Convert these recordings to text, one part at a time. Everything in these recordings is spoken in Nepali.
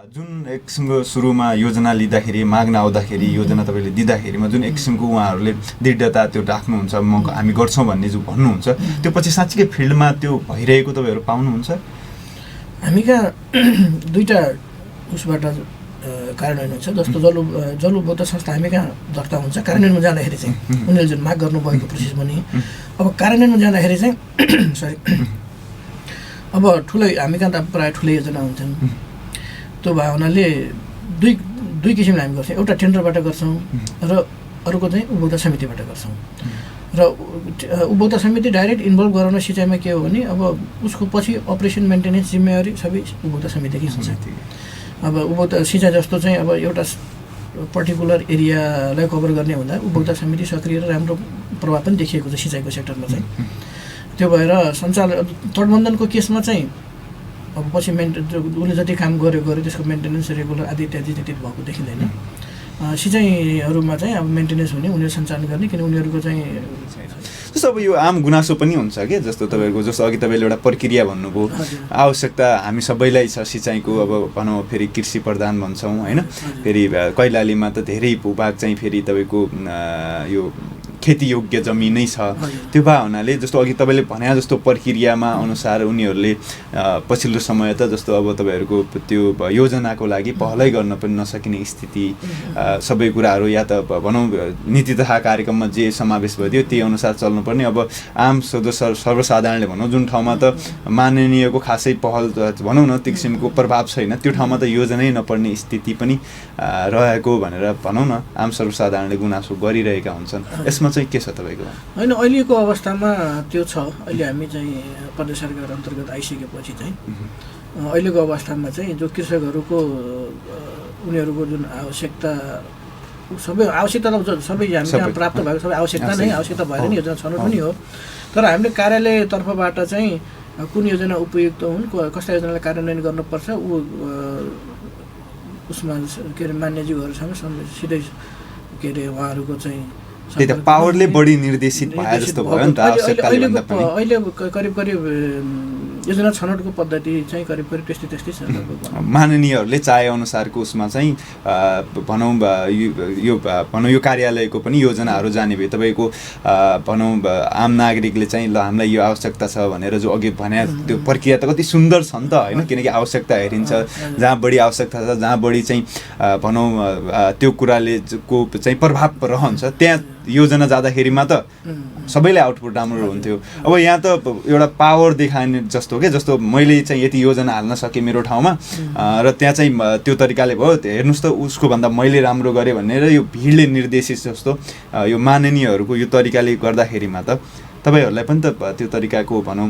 जुन एक किसिमको सुरुमा योजना लिँदाखेरि माग्न आउँदाखेरि योजना तपाईँले दिँदाखेरिमा जुन एक किसिमको उहाँहरूले दृढता त्यो राख्नुहुन्छ हामी गर्छौँ भन्ने जो भन्नुहुन्छ त्यो पछि साँच्चीकै फिल्डमा त्यो भइरहेको तपाईँहरू पाउनुहुन्छ? हामी कहाँ दुईवटा उसबाट कार्यान्वयन हुन्छ। जस्तो जल उपभोक्ता संस्था हामी कहाँ दर्ता हुन्छ। कार्यान्वयनमा जाँदाखेरि चाहिँ उनीहरूले जुन माग गर्नुभएको प्रोसेस भने अब कार्यान्वयनमा जाँदाखेरि चाहिँ सरी अब ठुलै हामी कहाँ त प्रायः ठुलै योजना हुन्छन्। त्यो भए हुनाले दुई किसिमले हामी गर्छौँ। एउटा टेन्डरबाट गर्छौँ र अर्को चाहिँ उपभोक्ता समितिबाट गर्छौँ। र उपभोक्ता समिति डाइरेक्ट इन्भल्भ गराउन सिँचाइमा के हो भने अब उसको पछि अपरेसन मेन्टेनेन्स जिम्मेवारी सबै उपभोक्ता समितिकै हुन्छ। अब उपभोक्ता सिँचाइ जस्तो चाहिँ अब एउटा पर्टिकुलर एरियालाई कभर गर्ने हुँदा उपभोक्ता समिति सक्रिय र राम्रो प्रभाव पनि देखिएको छ सिँचाइको सेक्टरमा चाहिँ। त्यो भएर सञ्चालन तटबन्धनको केसमा चाहिँ अब पछि उसले जति काम गर्यो त्यसको मेन्टेनेन्स रेगुलर आदि इत्यादि त्यति भएको देखिँदैन। सिँचाइहरूमा चाहिँ अब मेन्टेनेन्स हुने उनीहरू सञ्चालन गर्ने किन उनीहरूको चाहिँ जस्तो अब यो आम गुनासो पनि हुन्छ कि जस्तो तपाईँहरूको जस्तो अघि तपाईँले एउटा प्रक्रिया भन्नुभयो आवश्यकता हामी सबैलाई छ सिँचाइको। अब भनौँ फेरि कृषि प्रधान भन्छौँ होइन, फेरि कैलालीमा त धेरै भूभाग चाहिँ फेरि तपाईँको यो खेतीयोग्य जमिनै छ। त्यो भए हुनाले जस्तो अघि तपाईँले भने जस्तो प्रक्रियामा अनुसार उनीहरूले पछिल्लो समय त जस्तो अब तपाईँहरूको त्यो योजनाको लागि पहलै गर्न पनि नसकिने स्थिति सबै कुराहरू या त भनौँ नीति तथा कार्यक्रममा जे समावेश भयो त्यही अनुसार चल्नुपर्ने। अब आम सर्वसाधारणले भनौँ जुन ठाउँमा त माननीयको खासै पहल भनौँ न त्यो किसिमको प्रभाव छैन त्यो ठाउँमा त योजनै नपर्ने स्थिति पनि रहेको भनेर भनौँ न आम सर्वसाधारणले गुनासो गरिरहेका हुन्छन्। यसमा चाहिँ के छ तपाईँको? होइन अहिलेको अवस्थामा त्यो छ। अहिले हामी चाहिँ प्रदेश सरकार अन्तर्गत आइसकेपछि चाहिँ अहिलेको अवस्थामा चाहिँ जो कृषकहरूको उनीहरूको जुन आवश्यकता सबै आवश्यकता त सबै हामी प्राप्त भएको सबै आवश्यकता भएर नि योजना छनौट पनि हो। तर हामीले कार्यालयतर्फबाट चाहिँ कुन योजना उपयुक्त हुन् कस्ता योजनालाई कार्यान्वयन गर्नुपर्छ उसमा के अरे मान्यज्यूहरूसँग सिधै के अरे उहाँहरूको चाहिँ त्यही त पावरले बढी निर्देशित भए जस्तो भयो नि त आवश्यकताले भन्दा पनि। अहिले करिब योजना छनौटको पद्धति चाहिँ करिब त्यस्तै छ। माननीयहरूले चाहे अनुसारको उसमा चाहिँ भनौँ यो कार्यालयको पनि योजनाहरू जाने भए तपाईँको भनौँ आम नागरिकले चाहिँ ल हामीलाई यो आवश्यकता छ भनेर जो अघि भने त्यो प्रक्रिया त कति सुन्दर छ नि त होइन, किनकि आवश्यकता हेरिन्छ जहाँ बढी आवश्यकता छ जहाँ बढी चाहिँ भनौँ त्यो कुराले को चाहिँ प्रभाव रहन्छ त्यहाँ योजना जाँदाखेरिमा त सबैलाई आउटपुट राम्रो हुन्थ्यो। अब यहाँ त एउटा पावर देखाउने जस्तो के जस्तो मैले चाहिँ यति योजना हाल्न सकेँ मेरो ठाउँमा र त्यहाँ चाहिँ त्यो तरिकाले भयो हेर्नुहोस् त उसको भन्दा मैले राम्रो गरेँ भनेर यो भिडले निर्देशित जस्तो यो माननीयहरूको यो तरिकाले गर्दाखेरिमा त तपाईँहरूलाई पनि त त्यो तरिकाको भनौँ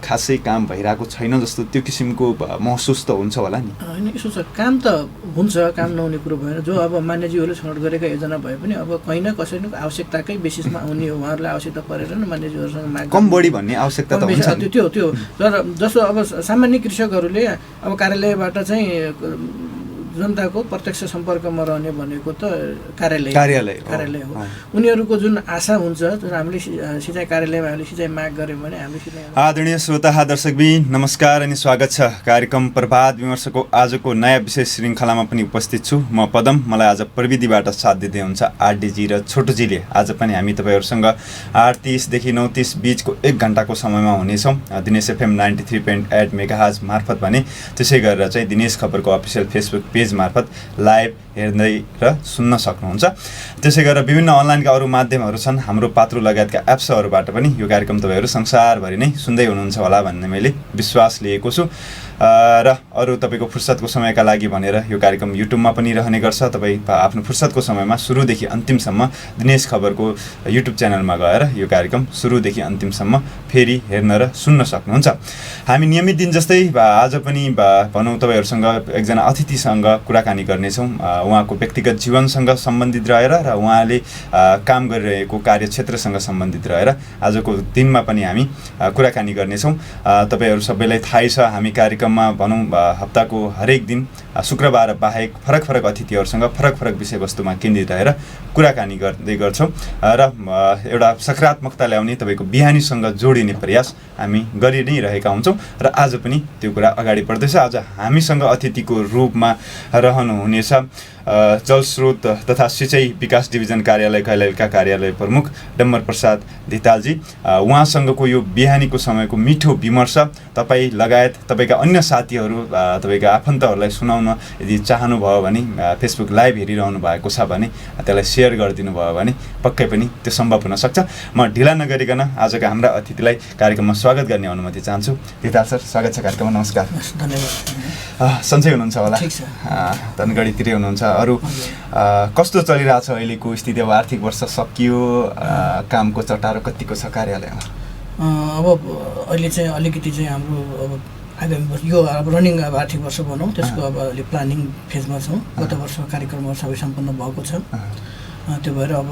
खासै काम भइरहेको छैन जस्तो त्यो किसिमको महसुस त हुन्छ होला नि? होइन यसो छ काम त हुन्छ, काम नहुने कुरो भएन। जो अब मान्यज्यूहरूले छनौट गरेका योजना भए पनि अब कहीँ न कसैको आवश्यकताकै बेसिसमा आउने हो। उहाँहरूलाई आवश्यकता परेर न मान्यज्यूहरूसँग माग कम बढी भन्ने आवश्यकता त हुन्छ त्यो तर जस्तो अब सामान्य कृषकहरूले अब कार्यालयबाट चाहिँ जनताको प्रत्यक्ष सम्पर्कमा रहने भनेको त कार्यालय हो। उनीहरूको जुन आशा हुन्छ जुन हामीले सिँचाइ कार्यालयमा हामीले सिँचाइ माग गऱ्यौँ भने हामीले आदरणीय श्रोता दर्शकबिन नमस्कार अनि स्वागत छ कार्यक्रम प्रभात विमर्शको आजको नयाँ विशेष श्रृङ्खलामा पनि उपस्थित छु म पदम। मलाई आज प्रविधिबाट साथ दिँदै हुन्छ आरडीजी र छोटोजीले। आज पनि हामी तपाईँहरूसँग 8:30 देखि 9:30 बिचको 1 घण्टाको समयमा हुनेछौँ दिनेश एफएम 93.8 मेगाहर्ज मार्फत भने त्यसै गरेर चाहिँ दिनेश खबरको अफिसियल फेसबुक पेज मार्फत लाइभ हेर्दै र सुन्न सक्नुहुन्छ। त्यसै गरेर विभिन्न अनलाइनका अरू माध्यमहरू छन् हाम्रो पात्रो लगायतका एप्सहरूबाट पनि यो कार्यक्रम तपाईँहरू संसारभरि नै सुन्दै हुनुहुन्छ होला भन्ने मैले विश्वास लिएको छु। र अरू तपाईँको फुर्सदको समयका लागि भनेर यो कार्यक्रम युट्युबमा पनि रहने गर्छ। तपाईँ आफ्नो फुर्सदको समयमा सुरुदेखि अन्तिमसम्म दिनेश खबरको युट्युब च्यानलमा गएर यो कार्यक्रम सुरुदेखि अन्तिमसम्म फेरि हेर्न र सुन्न सक्नुहुन्छ। हामी नियमित दिन जस्तै आज पनि भनौँ तपाईँहरूसँग एकजना अतिथिसँग कुराकानी गर्नेछौँ उहाँको व्यक्तिगत जीवनसँग सम्बन्धित रहेर र उहाँले काम गरिरहेको कार्यक्षेत्रसँग सम्बन्धित रहेर आजको दिनमा पनि हामी कुराकानी गर्नेछौँ। तपाईँहरू सबैलाई थाहै छ हामी कार्यक्रम कार्यक्रममा भनौँ हप्ताको हरेक दिन शुक्रबार बाहेक फरक फरक अतिथिहरूसँग फरक फरक विषयवस्तुमा केन्द्रित रहेर कुराकानी गर्दै गर्छौँ र एउटा सकारात्मकता ल्याउने तपाईँको बिहानीसँग जोडिने प्रयास हामी गरि नै रहेका हुन्छौँ र आज पनि त्यो कुरा अगाडि बढ्दैछ। आज हामीसँग अतिथिको रूपमा रहनुहुनेछ जलस्रोत तथा सिँचाइ विकास डिभिजन कार्यालय कैलालीका कार्यालय प्रमुख डम्बर प्रसाद धितालजी। उहाँसँगको यो बिहानीको समयको मिठो विमर्श तपाईँ लगायत तपाईँका अन्य साथीहरू तपाईँका आफन्तहरूलाई सुनाउन यदि चाहनुभयो भने फेसबुक लाइभ हेरिरहनु भएको छ भने त्यसलाई सेयर गरिदिनु भयो भने पक्कै पनि त्यो सम्भव हुनसक्छ। म ढिला नगरिकन आजका हाम्रा अतिथिलाई कार्यक्रममा स्वागत गर्ने अनुमति चाहन्छु। धिताल सर, स्वागत छ कार्यक्रममा। नमस्कार। धन्यवाद। सन्चै हुनुहुन्छ होला? ठिक छ। धनगढीतिरै हुनुहुन्छ। अरू कस्तो चलिरहेछ अहिलेको स्थिति? अब आर्थिक वर्ष सकियो, कामको चटारो कतिको छ कार्यालयमा? अब अहिले चाहिँ अलिकति चाहिँ हाम्रो अब आगामी वर्ष यो अब रनिङ अब आर्थिक वर्ष भनौँ त्यसको अब अहिले प्लानिङ फेजमा छौँ। गत वर्ष कार्यक्रमहरू सबै सम्पन्न भएको छ। त्यो भएर अब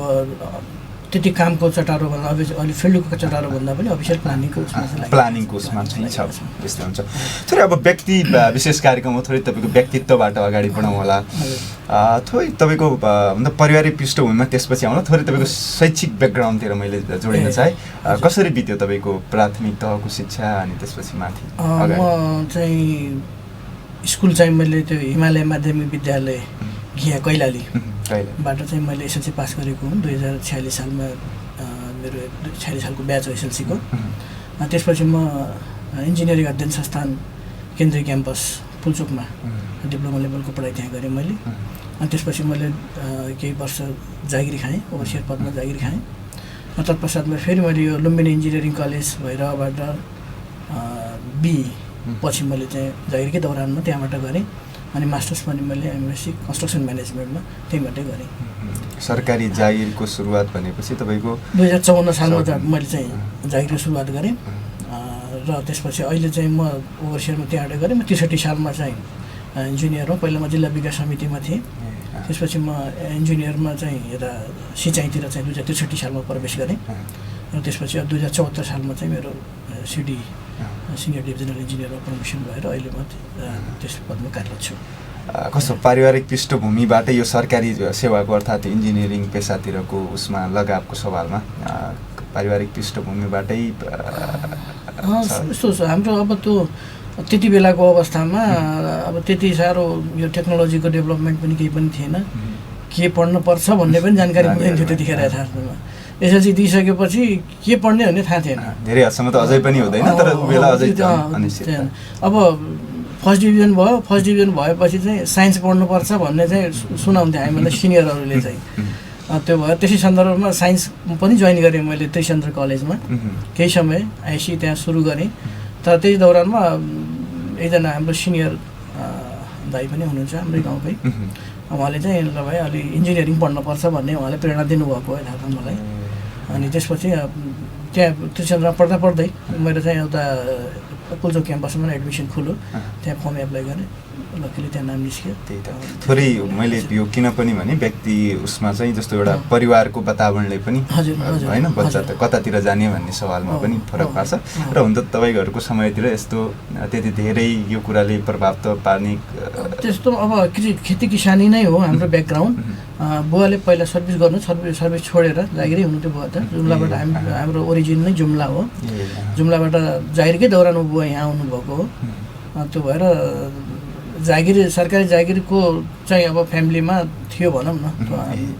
त्यति कामको चटारो भन्दा अब अहिले फिल्डको चटारो भन्दा पनि अफिसियल प्लानिङको उसमा चाहिँ छ। त्यस्तै हुन्छ। थोरै अब व्यक्ति विशेष कार्यक्रम हो, थोरै तपाईँको व्यक्तित्वबाट अगाडि बढाउँ होला। थोरै तपाईँको भन्दा पारिवारिक पृष्ठभूमिमा त्यसपछि आउँला। थोरै तपाईँको शैक्षिक ब्याकग्राउन्डतिर मैले जोडिन चाहेँ। कसरी बित्यो तपाईँको प्राथमिक तहको शिक्षा अनि त्यसपछि माथि? म चाहिँ स्कुल चाहिँ मैले त्यो हिमालय माध्यमिक विद्यालय घिया कैलालीबाट चाहिँ मैले एसएलसी पास गरेको हुँ 2046 सालमा। मेरो 46 सालको ब्याच हो एसएलसीको। त्यसपछि म इन्जिनियरिङ अध्ययन संस्थान केन्द्रीय क्याम्पस पुल्चोकमा डिप्लोमा लेभलको पढाइ त्यहाँ गरेँ मैले। अनि त्यसपछि मैले केही वर्ष जागिरी खाएँ, ओभरसियर पदमा जागिरी खाएँ। तत्पश्चातमा फेरि मैले यो लुम्बिनी इन्जिनियरिङ कलेज भैरवबाट बी पछि मैले चाहिँ जागिरीकै दौरानमा त्यहाँबाट गरेँ। अनि मास्टर्स पनि मैले एमएससी कन्स्ट्रक्सन म्यानेजमेन्टमा त्यहीँबाटै गरेँ। सरकारी जागिरको सुरुवात भनेपछि तपाईँको 2054 सालमा मैले चाहिँ जागिरको सुरुवात गरेँ र त्यसपछि अहिले चाहिँ म ओभरसियरमा त्यहाँबाट गरेँ। म 63 सालमा चाहिँ इन्जिनियरमा, पहिला म जिल्ला विकास समितिमा थिएँ। त्यसपछि म इन्जिनियरमा चाहिँ यता सिँचाइतिर चाहिँ 2063 सालमा प्रवेश गरेँ र त्यसपछि अब 2074 सालमा चाहिँ मेरो सिडी सिनियर डिभिजनल इन्जिनियरमा प्रमोसन भएर अहिले म त्यस पदमा कार्यरत छु। कस्तो पारिवारिक पृष्ठभूमिबाट यो सरकारी सेवाको अर्थात् इन्जिनियरिङ पेसातिरको उसमा लगावको सवालमा पारिवारिक पृष्ठभूमिबाटै यस्तो छ हाम्रो। अब त्यो त्यति बेलाको अवस्थामा अब त्यति साह्रो यो टेक्नोलोजीको डेभलपमेन्ट पनि केही पनि थिएन। के पढ्नु पर्छ भन्ने पनि जानकारी हुँदैन थियो त्यतिखेर यथार्थमा। एसएलसी दिइसकेपछि के पढ्ने भन्ने थाहा थिएन। धेरै हदसम्म त अझै पनि हुँदैन, तर बेला अझै अनिश्चित। अब फर्स्ट डिभिजन भयो, फर्स्ट डिभिजन भएपछि चाहिँ साइन्स पढ्नुपर्छ भन्ने चाहिँ सुनाउँथ्यो हामीलाई सिनियरहरूले चाहिँ। त्यो भयो। त्यसै सन्दर्भमा साइन्स पनि जोइन गरेँ मैले त्रिचन्द्र कलेजमा केही समय आइसी त्यहाँ सुरु गरेँ। तर त्यही दौरानमा एकजना हाम्रो सिनियर दाइ पनि हुनुहुन्छ हाम्रै गाउँकै, उहाँले चाहिँ ल भाइ अलि इन्जिनियरिङ पढ्नुपर्छ भन्ने उहाँले प्रेरणा दिनुभएको हो यथार्थ मलाई। अनि त्यसपछि त्यहाँ त्रिचन्द्रमा पढ्दा पढ्दै मेरो चाहिँ एउटा पुल्चोक क्याम्पसमा एडमिसन खुल्यो, त्यहाँ फर्म एप्लाई गरेँ। लकिली त्यहाँ नाम निस्क्यो। त्यही त थोरै मैले यो किन पनि भने व्यक्ति उसमा चाहिँ जस्तो एउटा परिवारको वातावरणले पनि होइन बच्चा त कतातिर जाने भन्ने सवालमा पनि फरक पार्छ। र हुन त तपाईँहरूको समयतिर यस्तो त्यति धेरै यो कुराले प्रभाव त पार्ने त्यस्तो अब खेती किसानी नै हो हाम्रो ब्याकग्राउन्ड। बुवाले पहिला सर्भिस गर्नु, सर्भिस छोडेर जागिरै हुनुहुन्थ्यो बुवा त। जुम्लाबाट हाम्रो ओरिजिन नै जुम्ला हो। जुम्लाबाट जागिरकै दौरानमा बुवा यहाँ आउनुभएको हो। त्यो भएर जागिर सरकारी जागिरको चाहिँ अब फ्यामिलीमा थियो भनौँ न।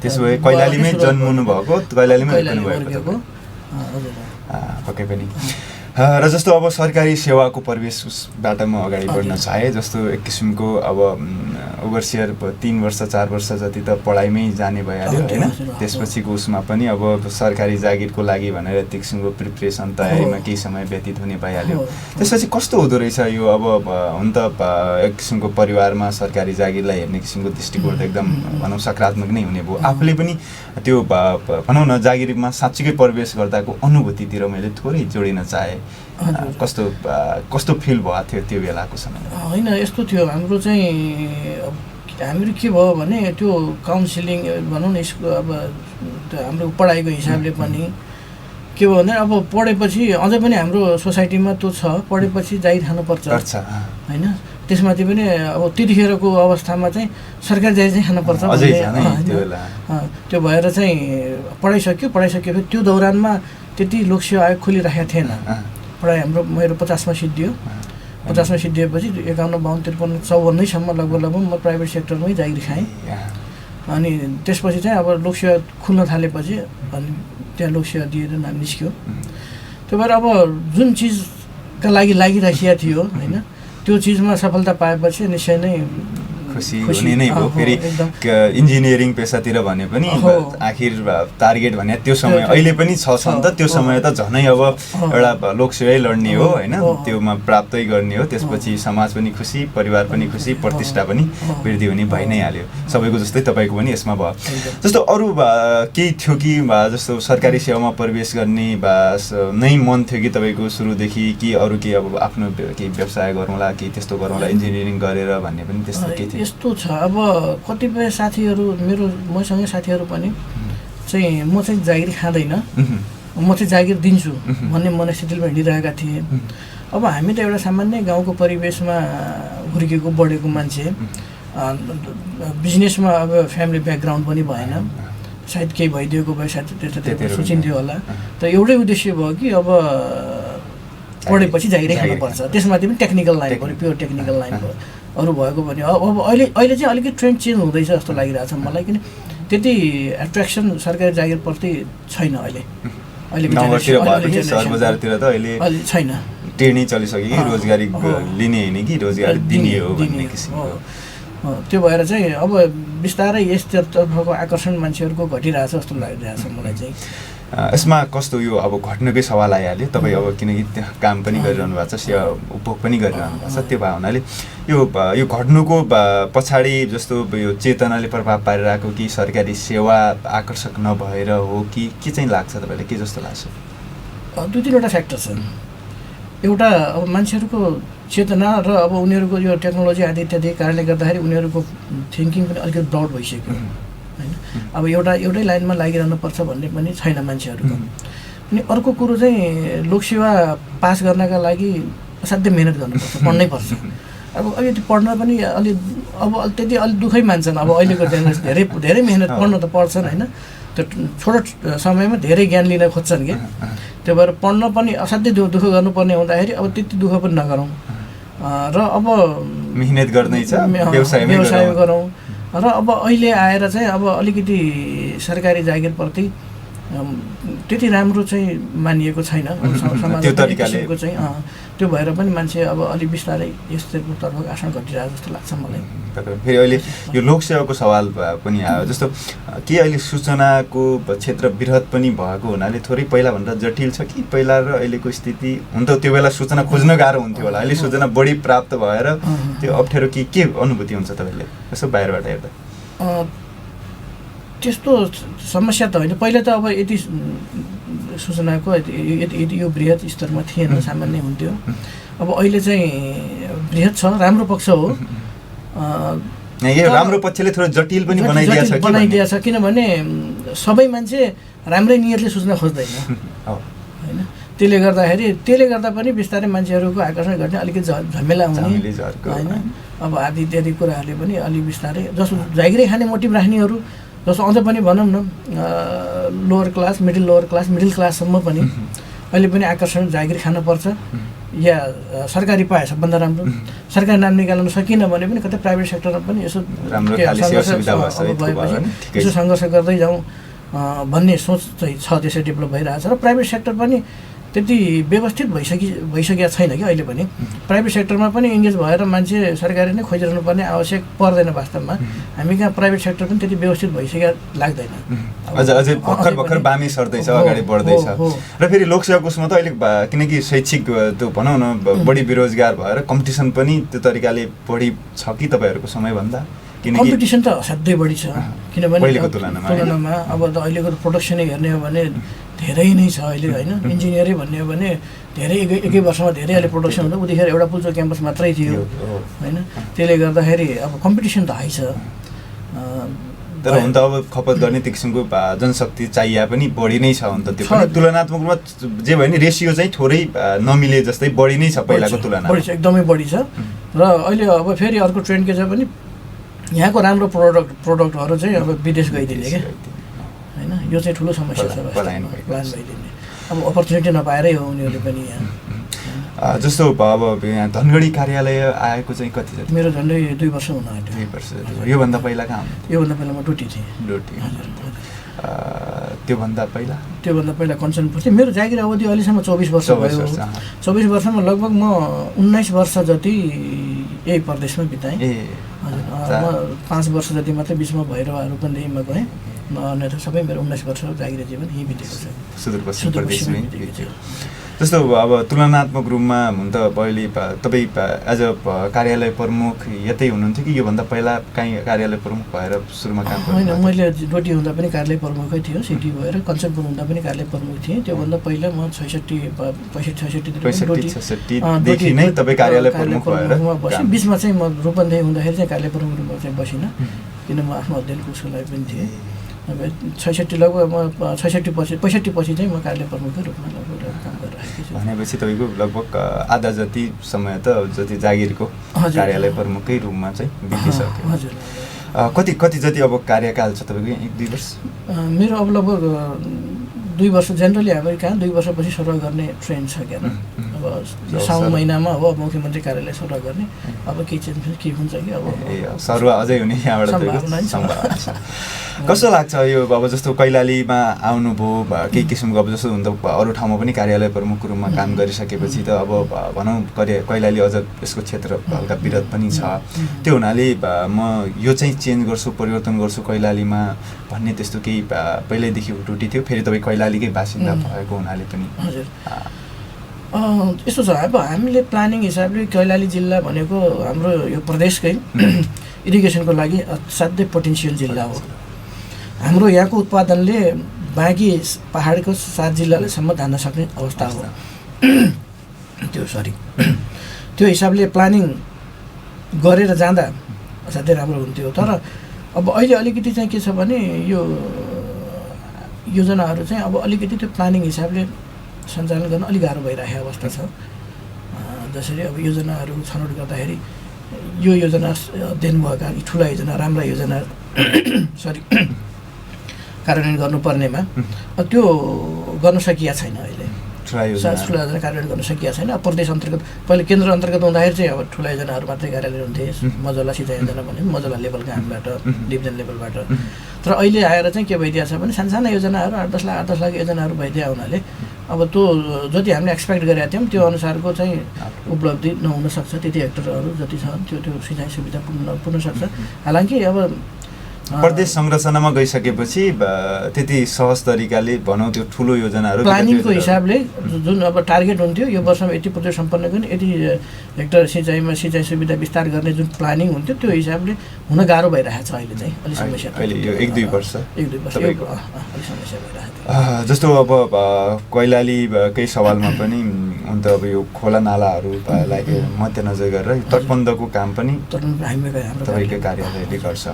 त्यसो भए कैलालीमै जन्मनु भएको, कैलालीमै हुर्केको। हजुर पक्कै पनि। र जस्तो अब सरकारी सेवाको परिवेशबाट म अगाडि बढ्न चाहेँ। जस्तो एक किसिमको अब ओभरसियर 3 वर्ष 4 वर्ष जति त पढाइमै जाने भइहाल्यो होइन। त्यसपछिको उसमा पनि अब सरकारी जागिरको लागि भनेर एक किसिमको प्रिपरेसन तयारीमा केही समय व्यतीत हुने भइहाल्यो। त्यसपछि कस्तो हुँदो रहेछ यो? अब हुन त एक किसिमको परिवारमा सरकारी जागिरलाई हेर्ने किसिमको दृष्टिकोण त एकदम भनौँ सकारात्मक नै हुने भयो। आफूले पनि त्यो भनौँ न जागिरमा साँच्चीकै प्रवेश गर्दाको अनुभूतितिर मैले थोरै जोडिन चाहेँ। कस्तो फिल भएको थियो त्यो बेलाको समयमा? होइन यस्तो थियो हाम्रो चाहिँ हाम्रो के भयो भने त्यो काउन्सिलिङ भनौँ न यसको अब हाम्रो पढाइको हिसाबले पनि के भयो भने अब पढेपछि अझै पनि हाम्रो सोसाइटीमा त्यो छ, पढेपछि जागिर खानुपर्छ होइन। त्यसमाथि पनि अब त्यतिखेरको अवस्थामा चाहिँ सरकारी जागिर चाहिँ खानुपर्छ त्यो भएर चाहिँ पढाइसकेपछि त्यो दौरानमा त्यति लोकसेवा आयोग खोलिराखेको थिएन। पढाइ हाम्रो मेरो 50मा सिद्धियो। 50मा सिद्धिएपछि 51, 52, 53, 54सम्म लगभग म प्राइभेट सेक्टरमै जागिर खाएँ। अनि त्यसपछि चाहिँ अब लोकसेवा खुल्न थालेपछि अनि त्यहाँ लोकसेवा दिएर नाम निस्क्यो। त्यो भएर अब जुन चिजका लागि लागिराखेको थियो होइन, त्यो चिजमा सफलता पाएपछि निश्चय नै खुसी हुने नै हो। फेरि इन्जिनियरिङ पेसातिर भने पनि आखिर टार्गेट भने त्यो समय अहिले पनि छ नि त, त्यो समय त झनै अब एउटा लोकसेवै लड्ने हो होइन, त्योमा प्राप्तै गर्ने हो। त्यसपछि समाज पनि खुसी, परिवार पनि खुसी, प्रतिष्ठा पनि वृद्धि हुने भइ नै हाल्यो। सबैको जस्तै तपाईँको पनि यसमा भयो। जस्तो अरू केही थियो कि जस्तो सरकारी सेवामा प्रवेश गर्ने नै मन थियो कि तपाईँको सुरुदेखि, कि अरू केही अब आफ्नो केही व्यवसाय गरौँला, केही त्यस्तो गरौँला इन्जिनियरिङ गरेर भन्ने पनि त्यस्तो केही थियो? यस्तो छ, अब कतिपय साथीहरू मसँगै साथीहरू पनि चाहिँ म चाहिँ जागिर खाँदैन, म चाहिँ जागिर दिन्छु भन्ने मनस्थितिमा हिँडिरहेका थिए। अब हामी त एउटा सामान्य गाउँको परिवेशमा हुर्केको बढेको मान्छे, बिजनेसमा अब फ्यामिली ब्याकग्राउन्ड पनि भएन, सायद केही भइदिएको भए सायद त्यस्तो सोचिन्थ्यो होला। त एउटै उद्देश्य भयो कि अब पढेपछि जागिरै खानुपर्छ, त्यसमाथि पनि टेक्निकल लाइन पऱ्यो, प्योर टेक्निकल लाइन भयो। अरू भएको भने अब अहिले चाहिँ अलिकति ट्रेन्ड चेन्ज हुँदैछ जस्तो लागिरहेको छ मलाई, किन त्यति एट्र्याक्सन सरकारी जागिरप्रति छैन अहिले। सहर बजारतिर त अहिले छैन, ट्रेन्डै चलिसक्यो कि रोजगारी लिने होइन कि रोजगारी दिने हो भन्ने किसिमको। त्यो भएर चाहिँ अब बिस्तारै यसतर्फको आकर्षण मान्छेहरूको घटिरहेछ जस्तो लागिरहेछ मलाई चाहिँ। यसमा कस्तो यो अब घट्नुकै सवाल आइहाल्यो। तपाईँ अब किनकि त्यो काम पनि गरिरहनु भएको छ, सेवा उपभोग पनि गरिरहनु भएको छ, त्यो भए हुनाले यो घट्नुको पछाडि जस्तो यो चेतनाले प्रभाव पारिरहेको कि सरकारी सेवा आकर्षक नभएर हो कि के चाहिँ लाग्छ तपाईँलाई, के जस्तो लाग्छ? 2-3वटा फ्याक्टर छन्। एउटा अब मान्छेहरूको चेतना र अब उनीहरूको यो टेक्नोलोजी आदि इत्यादि कारणले गर्दाखेरि उनीहरूको थिङ्किङ पनि अलिकति ब्रड भइसक्यो होइन। अब एउटै लाइनमा लागिरहनुपर्छ भन्ने पनि छैन मान्छेहरूको। अनि अर्को कुरो चाहिँ लोकसेवा पास गर्नका लागि असाध्यै मिहिनेत गर्नुपर्छ, पढ्नै पर्छ। अब अहिले त्यो पढ्न पनि अब त्यति अलिक दुःखै मान्छन्। अब अहिलेको जेनेरेसन धेरै मिहिनेत, पढ्न त पढ्छन् होइन, त्यो छोटो समयमा धेरै ज्ञान लिन खोज्छन् कि, त्यो भएर पढ्न पनि असाध्यै दुःख गर्नुपर्ने हुँदाखेरि अब त्यति दुःख पनि नगरौँ र अब मिहिनेत गर्दैछ, व्यवसाय गरौँ। र अब अहिले आएर चाहिँ अब अलिकति सरकारी जागिरप्रति त्यति राम्रो चाहिँ मानिएको छैन समाजको चाहिँ। त्यो भएर पनि मान्छे अब अलिक बिस्तारै यसतर्फ आसन घटिरहेको जस्तो लाग्छ मलाई। फेरि अहिले यो लोकसेवाको सवाल पनि आयो। जस्तो के अहिले सूचनाको क्षेत्र वृहत पनि भएको हुनाले थोरै पहिलाभन्दा जटिल छ कि पहिला र अहिलेको स्थिति? हुन त त्यो बेला सूचना खोज्न गाह्रो हुन्थ्यो होला, अहिले सूचना बढी प्राप्त भएर त्यो अप्ठ्यारो के अनुभूति हुन्छ तपाईँले यसो बाहिरबाट हेर्दा? त्यस्तो समस्या त होइन। पहिला त अब यति सूचनाको यो बृहत स्तरमा थिएन, सामान्य हुन्थ्यो। अब अहिले चाहिँ बृहत छ, राम्रो पक्ष हो। यो राम्रो पक्षले थोरै जटिल पनि बनाइदिएछ किनभने सबै मान्छे राम्रै नियतले सूचना खोज्दैन होइन। त्यसले गर्दा पनि बिस्तारै मान्छेहरूको आकर्षण घट्ने, अलिकति झमेला हुने होइन। अब आदि इत्यादि कुराहरूले पनि अलिक बिस्तारै जस्तो जागिरै खाने मोटिभ राख्नेहरू जस्तो अझ पनि भनौँ न लोवर क्लास, मिडल क्लाससम्म पनि अहिले पनि आकर्षण जागिर खानुपर्छ या सरकारी पाएछ भन्दा राम्रो। सरकारी नाम निकाल्न सकिन भने पनि कतै प्राइभेट सेक्टरमा पनि यसो भएपछि यसो सङ्घर्ष गर्दै जाउँ भन्ने सोच चाहिँ छ, त्यसै डेभलप भइरहेछ। र प्राइभेट सेक्टर पनि त्यति व्यवस्थित भइसकेको छैन कि अहिले पनि। प्राइभेट सेक्टरमा पनि इङ्गेज भएर मान्छे सरकारी नै खोजिरहनु पर्ने आवश्यक पर्दैन वास्तवमा। हामी कहाँ प्राइभेट सेक्टर पनि त्यति व्यवस्थित भइसकेको लाग्दैन, अझै भर्खर बामी सर्दैछ, अगाडि बढ्दैछ। र फेरि लोकसेवाको उसमा त अहिले किनकि शैक्षिक त्यो भनौँ न बढी बेरोजगार भएर कम्पिटिसन पनि त्यो तरिकाले बढी छ कि तपाईँहरूको समयभन्दा? कम्पिटिसन त असाध्यै बढी छ, किनभने पहिलेको तुलनामा अब त अहिलेको प्रोडक्सनै हेर्ने हो भने धेरै नै छ अहिले होइन। इन्जिनियरै भन्ने हो भने धेरै एकै वर्षमा धेरै अहिले प्रोडक्सन हुन्छ। उतिखेर एउटा पुल्चोक क्याम्पस मात्रै थियो होइन। त्यसले गर्दाखेरि अब कम्पिटिसन त हाई छ। तर हुन त अब खपत गर्ने त्यो किसिमको जनशक्ति चाहिए पनि बढी नै छ हुन त त्यो पनि तुलनात्मक रूपमा जे भयो नि रेसियो चाहिँ थोरै नमिले जस्तै बढी नै छ पहिलाको तुलनामा बढी छ एकदमै बढी छ र अहिले अब फेरि अर्को ट्रेन्ड के छ भने यहाँको राम्रो प्रोडक्टहरू चाहिँ अब विदेश गइदिने क्या होइन यो चाहिँ ठुलो समस्या छ प्लान भइदिने अब अपर्च्युनिटी नपाएरै हो उनीहरूले पनि यहाँ जस्तो अब यहाँ धनगढी कार्यालय आएको चाहिँ कति जति मेरो झन्डै 2 वर्ष हुन आँट्यो 2 वर्ष योभन्दा पहिला कहाँ योभन्दा पहिला म डोटी थिएँ त्योभन्दा पहिला कञ्चनपुर थिएँ मेरो जागिर अवधि अहिलेसम्म 24 वर्ष भयो 24 वर्षमा लगभग म 19 वर्ष जति यही प्रदेशमा बिताएँ हजुर म 5 वर्ष जति मात्रै बिचमा भैरवहरू पनि म गएँ अन्यथा सबै मेरो 19 वर्ष जागिर जीवन यहीँ बितेको छ सुदूरपश्चिम प्रदेशमै जस्तो अब तुलनात्मक रूपमा हुन त पहिले तपाईँ एज अ कार्यालय प्रमुख यतै हुनुहुन्थ्यो कि योभन्दा पहिला कहीँ कार्यालय प्रमुख भएर सुरुमा काम होइन मैले डोटी हुँदा पनि कार्यालय प्रमुखै थियो सिटी भएर कञ्चनपुर हुँदा पनि कार्यालय प्रमुख थिएँ त्योभन्दा पहिला म 65-66 नै तपाईँ कार्यालय प्रमुख भएर बसेँ बिचमा चाहिँ म रूपन्देही हुँदाखेरि चाहिँ कार्यालय प्रमुख रूपमा चाहिँ बसिनँ किन म आफ्नो अध्ययनको उसको लागि पनि थिएँ अब 66 लगभग म 65 पछि चाहिँ म कार्यालय प्रमुखकै रूपमा लगभग काम गरिरहेको छु भनेपछि तपाईँको लगभग आधा जति समय त जति जागिरको कार्यालय प्रमुखकै रूपमा चाहिँ बितिसक्यो हजुर कति जति अब कार्यकाल छ तपाईँको 1-2 वर्ष मेरो अब लगभग 2 वर्ष जेनरली हाम्रो कहाँ 2 वर्षपछि सरुवा गर्ने ट्रेन्ड छ क्या अब साउन महिनामा अब मुख्यमन्त्री कार्यालय सरुवा गर्ने अब के चेन्ज के हुन्छ कि अब सरुवा अझै हुने यहाँबाट सम्भावना छ कस्तो लाग्छ यो अब जस्तो कैलालीमा आउनुभयो केही किसिमको अब जस्तो हुन त अरू ठाउँमा पनि कार्यालय प्रमुखको रूपमा काम गरिसकेपछि त अब भनौँ कैलाली अझ यसको क्षेत्र हल्का विरत पनि छ त्यो हुनाले म यो चाहिँ चेन्ज गर्छु परिवर्तन गर्छु कैलालीमा भन्ने त्यस्तो केही पहिल्यैदेखि टुटी थियो फेरि तपाईँ कैलालीकै बासिन्दा भएको हुनाले पनि हजुर यस्तो छ अब हामीले प्लानिङ हिसाबले कैलाली जिल्ला भनेको हाम्रो यो प्रदेशकै इरिगेसनको लागि असाध्यै पोटेन्सियल जिल्ला हो हाम्रो यहाँको उत्पादनले बाँकी पहाडको 7 जिल्लासम्म धान्न सक्ने अवस्था हो त्यो हिसाबले प्लानिङ गरेर जाँदा असाध्यै राम्रो हुन्थ्यो तर अब अहिले अलिकति चाहिँ के छ भने यो योजनाहरू चाहिँ अब अलिकति त्यो प्लानिङ हिसाबले सञ्चालन गर्न अलिक गाह्रो भइरहेको अवस्था छ जसरी अब योजनाहरू छनौट गर्दाखेरि यो योजना अध्ययन भएका ठुला योजना राम्रा योजना कार्यान्वयन गर्नुपर्नेमा त्यो गर्न सकिया छैन अहिले ठुला योजना कार्यान्वयन गर्न सकिया छैन प्रदेश अन्तर्गत पहिले केन्द्र अन्तर्गत हुँदाखेरि चाहिँ अब ठुला योजनाहरू मात्रै कार्यान्वयन हुन्थे मजला सिँचाइ योजना भने मजला लेभलका हामीबाट डिभिजन लेभलबाट तर अहिले आएर चाहिँ के भइदिएको छ भने सानसाना योजनाहरू 8-10 लाख योजनाहरू भइदिएको हुनाले अब त्यो जति हामीले एक्सपेक्ट गरेका थियौँ त्यो अनुसारको चाहिँ उपलब्धि नहुन सक्छ त्यति हेक्टरहरू जति छ त्यो सिँचाइ सुविधा पुग्न सक्छ हालाकि अब प्रदेश संरचनामा गइसकेपछि त्यति सहज तरिकाले भनौँ त्यो ठुलो योजनाहरू प्लानिङको हिसाबले जुन अब टार्गेट हुन्थ्यो यो वर्षमा यति प्रोजेक्ट सम्पन्न गर्ने यति हेक्टर सिँचाइ सुविधा विस्तार गर्ने जुन प्लानिङ हुन्थ्यो त्यो हिसाबले हुन गाह्रो भइरहेको छ अहिले चाहिँ अलिक समस्या अहिले यो 1-2 वर्ष अलिक समस्या भइरहेको जस्तो अब कैलालीकै सवालमा पनि हुन त अब यो खोला नालाहरूलाई मध्यनजर गरेर तटबन्धको काम पनि तपाईँकै कार्यालयले गर्छ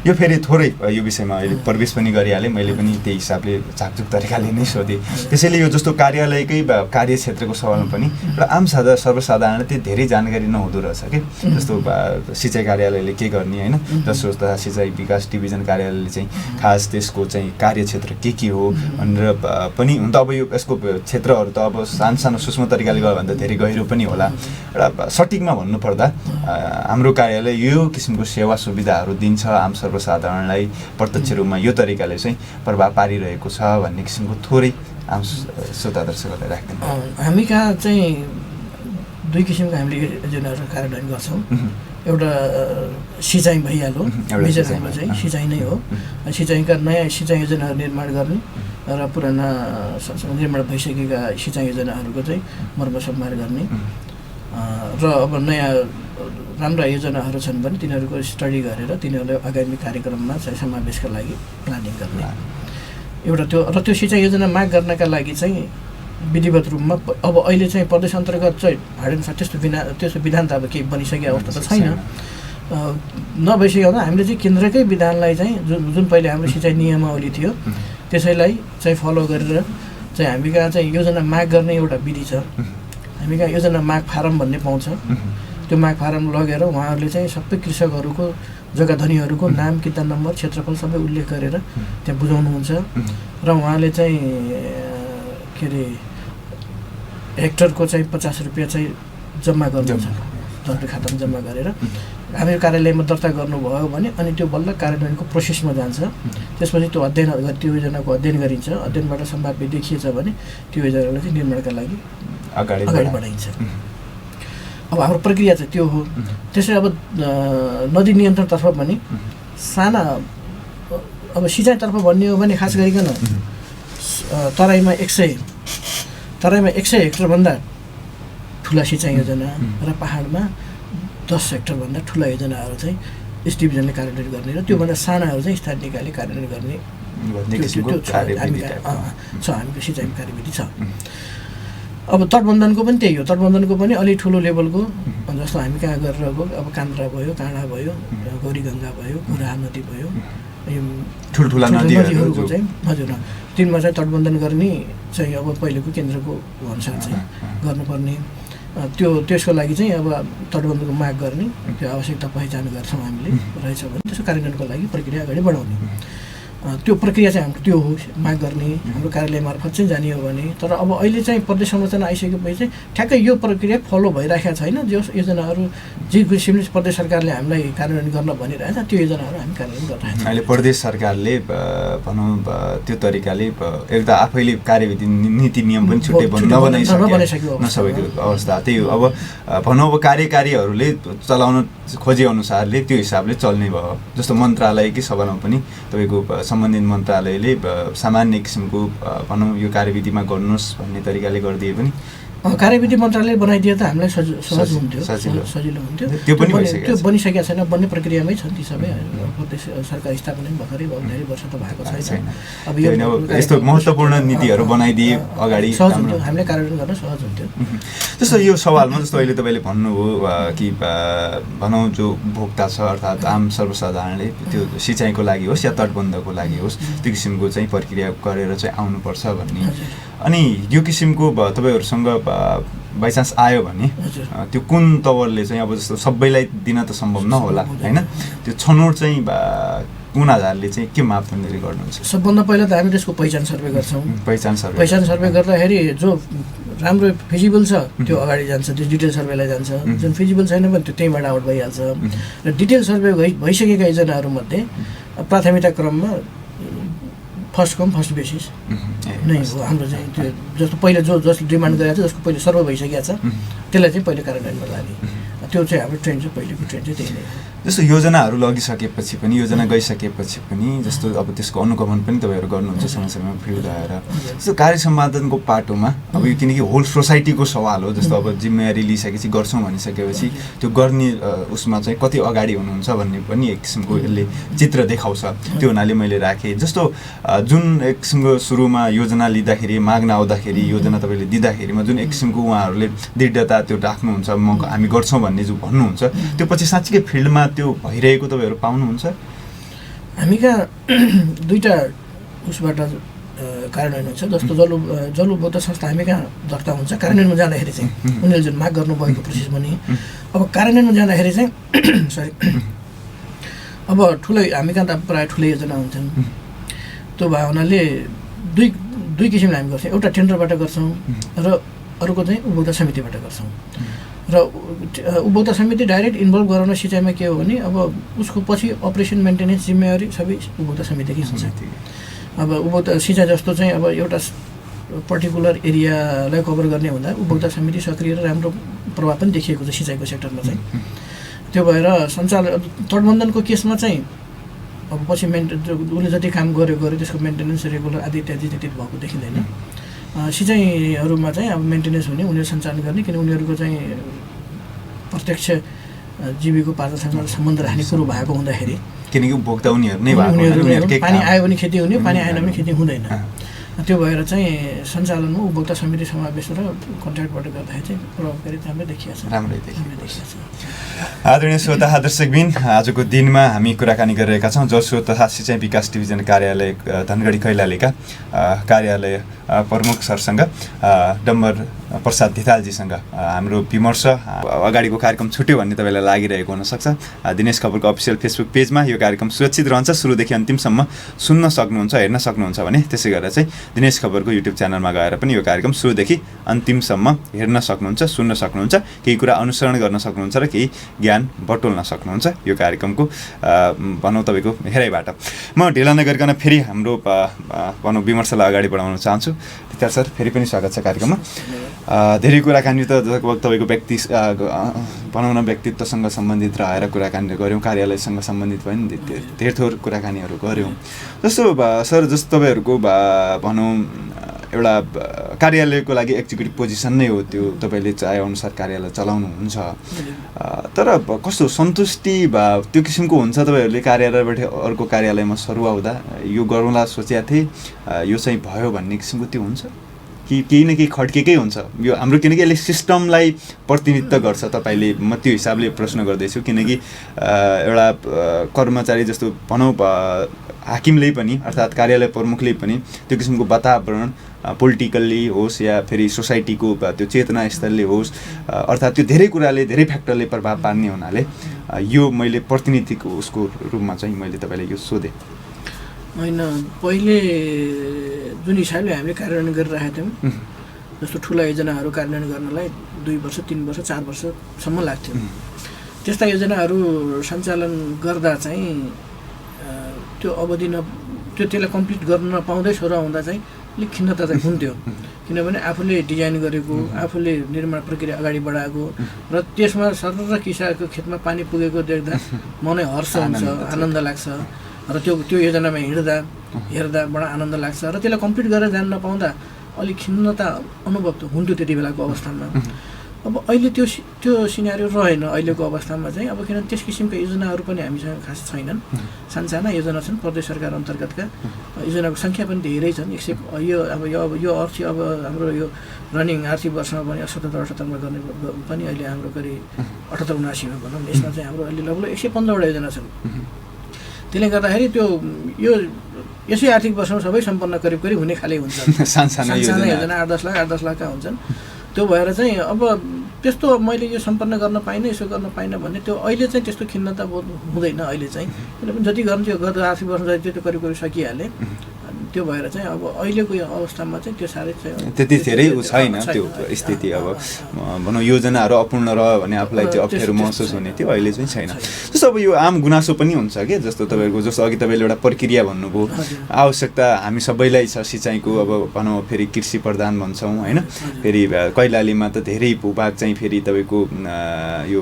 यो फेरि थोरै यो विषयमा अहिले प्रवेश पनि गरिहालेँ मैले पनि त्यही हिसाबले झाकझुक तरिकाले नै सोधेँ त्यसैले यो जस्तो कार्यालयकै कार्यक्षेत्रको सवालमा पनि र आम सर्वसाधारण त्यो धेरै जानकारी नहुँदो रहेछ कि जस्तो सिँचाइ कार्यालयले के गर्ने होइन जस्तो सिँचाइ विकास डिभिजन कार्यालयले चाहिँ खास त्यसको चाहिँ कार्यक्षेत्र के हो भनेर पनि हुन त अब यो यसको क्षेत्रहरू त अब सानो सूक्ष्म तरिकाले गयो भने त धेरै गहिरो पनि होला र सटिकमा भन्नुपर्दा हाम्रो कार्यालय यो किसिमको सेवा सुविधाहरू दिन्छ आम सर्वसाधारणलाई प्रत्यक्ष रूपमा यो तरिकाले चाहिँ प्रभाव पारिरहेको छ भन्ने किसिमको थोरै आम श्रोता दर्शकहरूलाई राख्दैन हामी कहाँ चाहिँ 2 किसिमको हामीले योजनाहरू कार्यान्वयन गर्छौँ एउटा सिँचाइ भइहाल्यो मेजर हाम्रो चाहिँ सिँचाइ नै हो सिँचाइका नयाँ सिँचाइ योजनाहरू निर्माण गर्ने र पुराना निर्माण भइसकेका सिँचाइ योजनाहरूको चाहिँ मर्मसम्मार गर्ने र अब नयाँ राम्रा योजनाहरू छन् भने तिनीहरूको स्टडी गरेर तिनीहरूलाई आगामी कार्यक्रममा चाहिँ समावेशका लागि प्लानिङ गर्ने एउटा त्यो सिँचाइ योजना माग गर्नका लागि चाहिँ विधिवत रूपमा अब अहिले चाहिँ प्रदेश अन्तर्गत चाहिँ त्यस्तो विधान त अब केही बनिसकेको अवस्था त छैन नभइसक्यो भने हामीले चाहिँ केन्द्रकै विधानलाई चाहिँ जुन पहिले हाम्रो सिँचाइ नियमावली थियो त्यसैलाई चाहिँ फलो गरेर चाहिँ हामी कहाँ चाहिँ योजना माग गर्ने एउटा विधि छ। हामी कहाँ योजना माग फारम भन्ने पाउँछ। त्यो माग फारम लगेर उहाँहरूले चाहिँ सबै कृषकहरूको जग्गा धनीहरूको नाम किता नम्बर क्षेत्रफल सबै उल्लेख गरेर त्यहाँ बुझाउनुहुन्छ र उहाँले चाहिँ के अरे हेक्टरको चाहिँ 50 रुपियाँ चाहिँ जम्मा गर्नुहुन्छ दर्ता खातामा जम्मा गरेर हामी कार्यालयमा दर्ता गर्नुभयो भने अनि त्यो बल्ल कार्यान्वयनको प्रोसेसमा जान्छ। त्यसपछि त्यो त्यो योजनाको अध्ययन गरिन्छ। अध्ययनबाट सम्भाव्य देखिएछ भने त्यो योजनालाई चाहिँ निर्माणका लागि अगाडि बढाइन्छ। अब हाम्रो प्रक्रिया चाहिँ त्यो हो। त्यसै अब नदी नियन्त्रणतर्फ पनि साना अब सिँचाइतर्फ भन्ने हो भने खास गरिकन तराईमा 100 हेक्टरभन्दा ठुला सिँचाइ योजना र पहाडमा 10 हेक्टरभन्दा ठुला योजनाहरू चाहिँ यस डिभिजनले कार्यान्वयन गर्ने र त्योभन्दा सानाहरू चाहिँ स्थानीय निकायले कार्यान्वयन गर्ने हामीको सिँचाइ कार्यविधि छ। अब तटबन्धनको पनि त्यही हो। तटबन्धनको पनि अलि ठुलो लेभलको जस्तो हामी कहाँ गरेर अब कान्द्रा भयो, काँडा भयो, गौरीगङ्गा भयो, घुरा नदी भयो, यो ठुल्ठुला नदीहरूको चाहिँ हजुर तिनमा चाहिँ तटबन्धन गर्ने चाहिँ अब पहिलेको केन्द्रको अनुसार चाहिँ गर्नुपर्ने त्यसको लागि चाहिँ अब तटबन्धनको माग गर्ने त्यो आवश्यकता पहिचान गर्छौँ हामीले रहेछ भने त्यसको कार्यान्वयनको लागि प्रक्रिया अगाडि बढाउने त्यो प्रक्रिया चाहिँ हाम्रो त्यो हो। माग गर्ने हाम्रो कार्यालय मार्फत चाहिँ जाने हो भने तर अब अहिले चाहिँ प्रदेश संरचना आइसकेपछि चाहिँ ठ्याक्कै यो प्रक्रिया फलो भइरहेको छैन। जो योजनाहरू जे किसिमले प्रदेश सरकारले हामीलाई कार्यान्वयन गर्न भनिरहेछ त्यो योजनाहरू हामी कार्यान्वयन गरिरहेछौँ। अहिले प्रदेश सरकारले भनौँ त्यो तरिकाले एक त आफैले कार्यविधि नीति नियम पनि छुट्टै नसकेको अवस्था त्यही हो। अब भनौँ अब कार्यकारीहरूले चलाउन खोजे अनुसारले त्यो हिसाबले चल्ने भयो। जस्तो मन्त्रालयकै सभामा पनि तपाईँको सम्बन्धित मन्त्रालयले सामान्य किसिमको भनौँ यो कार्यविधिमा गर्नुहोस् भन्ने तरिकाले गरिदिए पनि कार्यविधि मन्त्रालयले बनाइदिए त हामीलाई सहज हुन्थ्यो, सजिलो हुन्थ्यो। त्यो बनिसकेको छैन, बन्ने प्रक्रियामै छन् ती सबै। प्रदेश सरकार स्थापना भर्खरै धेरै वर्ष त भएको छैन। अब यो यस्तो महत्त्वपूर्ण नीतिहरू बनाइदिए अगाडि सहज हुन्थ्यो, हामीले कार्यान्वयन गर्न सहज हुन्थ्यो। जस्तो यो सवालमा जस्तो अहिले तपाईँले भन्नुभयो कि भनौँ जो उपभोक्ता छ अर्थात् आम सर्वसाधारणले त्यो सिँचाइको लागि होस् या तटबन्धको लागि होस् त्यो किसिमको चाहिँ प्रक्रिया गरेर चाहिँ आउनुपर्छ भन्ने अनि यो किसिमको तपाईँहरूसँग बाइचान्स आयो भने त्यो कुन तवरले चाहिँ अब जस्तो सबैलाई दिन त सम्भव नहोला होइन, त्यो छनौट चाहिँ कुन आधारले चाहिँ के मापदण्डले गर्नुहुन्छ? सबभन्दा पहिला त हामी त्यसको पहिचान सर्वे गर्छौँ। पहिचान सर्वे गर्दाखेरि जो राम्रो फिजिबल छ त्यो अगाडि जान्छ, त्यो डिटेल सर्वेलाई जान्छ। जुन फिजिबल छैन भने त्यो त्यहीँबाट आउट भइहाल्छ। र डिटेल सर्वे भइसकेका योजनाहरूमध्ये प्राथमिकता क्रममा फर्स्ट कम फर्स्ट बेसिस नै हो हाम्रो चाहिँ। त्यो जस्तो पहिला जसले डिमान्ड गरेको छ जसको पहिले सर्वे भइसकेको छ त्यसलाई चाहिँ पहिले कार्यान्वयनमा लाने त्यो चाहिँ हाम्रो ट्रेन्ड चाहिँ पहिलेको ट्रेन्ड चाहिँ त्यही नै हो। जस्तो योजनाहरू लगिसकेपछि पनि योजना गइसकेपछि पनि जस्तो अब त्यसको अनुगमन पनि तपाईँहरू गर्नुहुन्छ समय समयमा फिल्ड गएर। जस्तो कार्य सम्पादनको पाटोमा अब यो किनकि होल सोसाइटीको सवाल हो। जस्तो अब जिम्मेवारी लिइसकेपछि गर्छौँ भनिसकेपछि त्यो गर्ने उसमा चाहिँ कति अगाडि हुनुहुन्छ भन्ने पनि एक किसिमको यसले चित्र देखाउँछ। त्यो हुनाले मैले राखेँ। जस्तो जुन एक किसिमको सुरुमा योजना लिँदाखेरि माग्न आउँदाखेरि योजना तपाईँले दिँदाखेरिमा जुन एक किसिमको उहाँहरूले दृढता त्यो राख्नुहुन्छ हामी गर्छौँ भन्ने जो भन्नुहुन्छ त्यो पछि साँच्चीकै फिल्डमा त्यो भइरहेको तपाईँहरू पाउनुहुन्छ? हामी कहाँ दुईवटा उसबाट कार्यान्वयन हुन्छ। जस्तो जल उपभोक्ता संस्था हामी कहाँ दर्ता हुन्छ। कार्यान्वयनमा जाँदाखेरि चाहिँ उनीहरूले जुन माग गर्नुभएको प्रोसेस भने अब कार्यान्वयनमा जाँदाखेरि चाहिँ सरी अब ठुलै हामी कहाँ त प्रायः ठुलै योजना हुन्छन्। त्यो भए हुनाले दुई किसिमले हामी गर्छौँ। एउटा टेन्डरबाट गर्छौँ र अर्को चाहिँ उपभोक्ता समितिबाट गर्छौँ। र उपभोक्ता समिति डाइरेक्ट इन्भल्भ गराउन सिँचाइमा के हो भने अब उसको पछि अपरेसन मेन्टेनेन्स जिम्मेवारी सबै उपभोक्ता समितिकै हुन्छ। अब उपभोक्ता सिँचाइ जस्तो चाहिँ अब एउटा पर्टिकुलर एरियालाई कभर गर्ने हुँदा उपभोक्ता समिति सक्रिय र राम्रो प्रभाव पनि देखिएको छ सिँचाइको सेक्टरमा चाहिँ। त्यो भएर सञ्चालन तटबन्धनको केसमा चाहिँ अब पछि उसले जति काम गर्यो त्यसको मेन्टेनेन्स रेगुलर आदि इत्यादि त्यति भएको देखिँदैन। सिँचाइहरूमा चाहिँ अब मेन्टेनेन्स हुने उनीहरू सञ्चालन गर्ने किन उनीहरूको चाहिँ प्रत्यक्ष जीविको पात्रसँग सम्बन्ध राख्ने कुरो भएको हुँदाखेरि किनकि उपभोक्ता उनीहरू नै पानी आयो भने खेती हुने, पानी आएन भने खेती हुँदैन। त्यो भएर चाहिँ सञ्चालनमा उपभोक्ता समिति समावेश र कन्ट्र्याक्टबाट गर्दाखेरि चाहिँ प्रभावकारी राम्रै देखिएको छ। राम्रै देखिएको छ। आदरणीय श्रोता दर्शकबिन, आजको दिनमा हामी कुराकानी गरिरहेका छौँ जलस्रोत तथा सिँचाइ विकास डिभिजन कार्यालय धनगढी कैलालीका कार्यालय प्रमुख सरसँग डम्बर प्रसाद धितालजीसँग हाम्रो विमर्श। अगाडिको कार्यक्रम छुट्यो भन्ने तपाईँलाई लागिरहेको हुनसक्छ। दिनेश खबरको अफिसियल फेसबुक पेजमा यो कार्यक्रम सुरक्षित रहन्छ, सुरुदेखि अन्तिमसम्म सुन्न सक्नुहुन्छ, हेर्न सक्नुहुन्छ भने त्यसै गरेर चाहिँ दिनेश खबरको युट्युब च्यानलमा गएर पनि यो कार्यक्रम सुरुदेखि अन्तिमसम्म हेर्न सक्नुहुन्छ, सुन्न सक्नुहुन्छ, केही कुरा अनुसरण गर्न सक्नुहुन्छ र केही ज्ञान बटुल्न सक्नुहुन्छ यो कार्यक्रमको भनौँ तपाईँको हेराइबाट। म ढिला नगरिकन फेरि हाम्रो भनौँ विमर्शलाई अगाडि बढाउन चाहन्छु। धिताल सर, फेरि पनि स्वागत छ कार्यक्रममा। धेरै कुराकानी त तपाईँको भनौँ न व्यक्तित्वसँग सम्बन्धित रहेर कुराकानी गऱ्यौँ, कार्यालयसँग सम्बन्धित पनि धेर थोर कुराकानीहरू गऱ्यौँ। जस्तो सर, जस्तो तपाईँहरूको भनौँ एउटा कार्यालयको लागि एक्जिक्युटिभ पोजिसन नै हो त्यो, तपाईँले चाहेअनुसार कार्यालय चलाउनुहुन्छ। तर कस्तो सन्तुष्टि त्यो किसिमको हुन्छ तपाईँहरूले कार्यालयबाट अर्को कार्यालयमा सरुवा हुँदा यो गरौँला सोचेको थिएँ, यो चाहिँ भयो भन्ने किसिमको त्यो हुन्छ कि केही न केही खड्केकै हुन्छ यो हाम्रो? किनकि यसले सिस्टमलाई प्रतिनिधित्व गर्छ। तपाईँले म त्यो हिसाबले प्रश्न गर्दैछु, किनकि एउटा कर्मचारी जस्तो भनौँ हाकिमले पनि अर्थात् कार्यालय प्रमुखले पनि त्यो किसिमको वातावरण पोलिटिकल्ली होस् या फेरि सोसाइटीको त्यो चेतना स्तरले होस्, अर्थात् त्यो धेरै कुराले धेरै फ्याक्टरले प्रभाव पार्ने हुनाले यो मैले प्रतिनिधिको उसको रूपमा चाहिँ मैले तपाईँलाई यो सोधेँ। होइन, पहिले जुन हिसाबले हामीले कार्यान्वयन गरिरहेका थियौँ, जस्तो ठुला योजनाहरू कार्यान्वयन गर्नलाई 2 वर्ष 3 वर्ष 4 वर्षसम्म लाग्थ्यो। त्यस्ता योजनाहरू सञ्चालन गर्दा चाहिँ त्यो अवधि त्यसलाई कम्प्लिट गर्न नपाउँदै छोरा हुँदा चाहिँ अलिक खिन्नता चाहिँ हुन्थ्यो। किनभने आफूले डिजाइन गरेको, आफूले निर्माण प्रक्रिया अगाडि बढाएको र त्यसमा सर्र किसानको खेतमा पानी पुगेको देख्दा मनै हर्ष हुन्छ, आनन्द लाग्छ र त्यो योजनामा हेर्दा बडा आनन्द लाग्छ र त्यसलाई कम्प्लिट गरेर जान नपाउँदा अलिक खिन्नता अनुभव त हुन्थ्यो त्यति बेलाको अवस्थामा। अब अहिले त्यो सिनारियो रहेन अहिलेको अवस्थामा चाहिँ। अब किनभने त्यस किसिमका योजनाहरू पनि हामीसँग खास छैनन्, साना योजना छन्। प्रदेश सरकार अन्तर्गतका योजनाको सङ्ख्या पनि धेरै छन्। यो अर्थ अब हाम्रो यो रनिङ आर्थिक वर्षमा पनि 77-78मा गर्ने पनि अहिले हाम्रो करिब 78-79मा भनौँ, यसमा चाहिँ हाम्रो अहिले लगभग 115वटा योजना छन्। त्यसले गर्दाखेरि त्यो यसै आर्थिक वर्षमा सबै सम्पन्न करिब हुने खाले हुन्छ। साना योजना 8-10 लाखका हुन्छन्। त्यो भएर चाहिँ अब त्यस्तो मैले यो सम्पन्न गर्न पाइनँ, यसो गर्न पाइनँ भन्ने त्यो अहिले चाहिँ त्यस्तो खिन्नता बोध हुँदैन अहिले चाहिँ। किनभने जति गर्नु त्यो गत आर्थिक वर्ष जति त्यो करिब सकिहाले। त्यो भएर चाहिँ अब अहिलेको यो अवस्थामा चाहिँ त्यो साह्रै चाहिँ त्यति धेरै छैन त्यो स्थिति। अब भनौँ योजनाहरू अपूर्ण रह्यो भने आफूलाई चाहिँ अप्ठ्यारो महसुस हुने थियो, अहिले चाहिँ छैन। जस्तो अब यो आम गुनासो पनि हुन्छ कि, जस्तो तपाईँहरूको जस्तो अघि तपाईँले एउटा प्रक्रिया भन्नुभयो, आवश्यकता हामी सबैलाई छ सिँचाइको। अब भनौँ फेरि कृषि प्रधान भन्छौँ होइन, फेरि कैलालीमा त धेरै भूभाग चाहिँ फेरि तपाईँको यो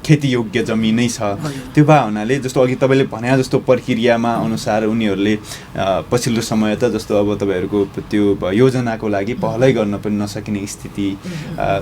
खेतीयोग्य जमिनै छ। त्यो भए हुनाले जस्तो अघि तपाईँले भने जस्तो प्रक्रियामा अनुसार उनीहरूले पछिल्लो समय त जस्तो अब तपाईँहरूको त्यो योजनाको लागि पहलै गर्न पनि नसकिने स्थिति,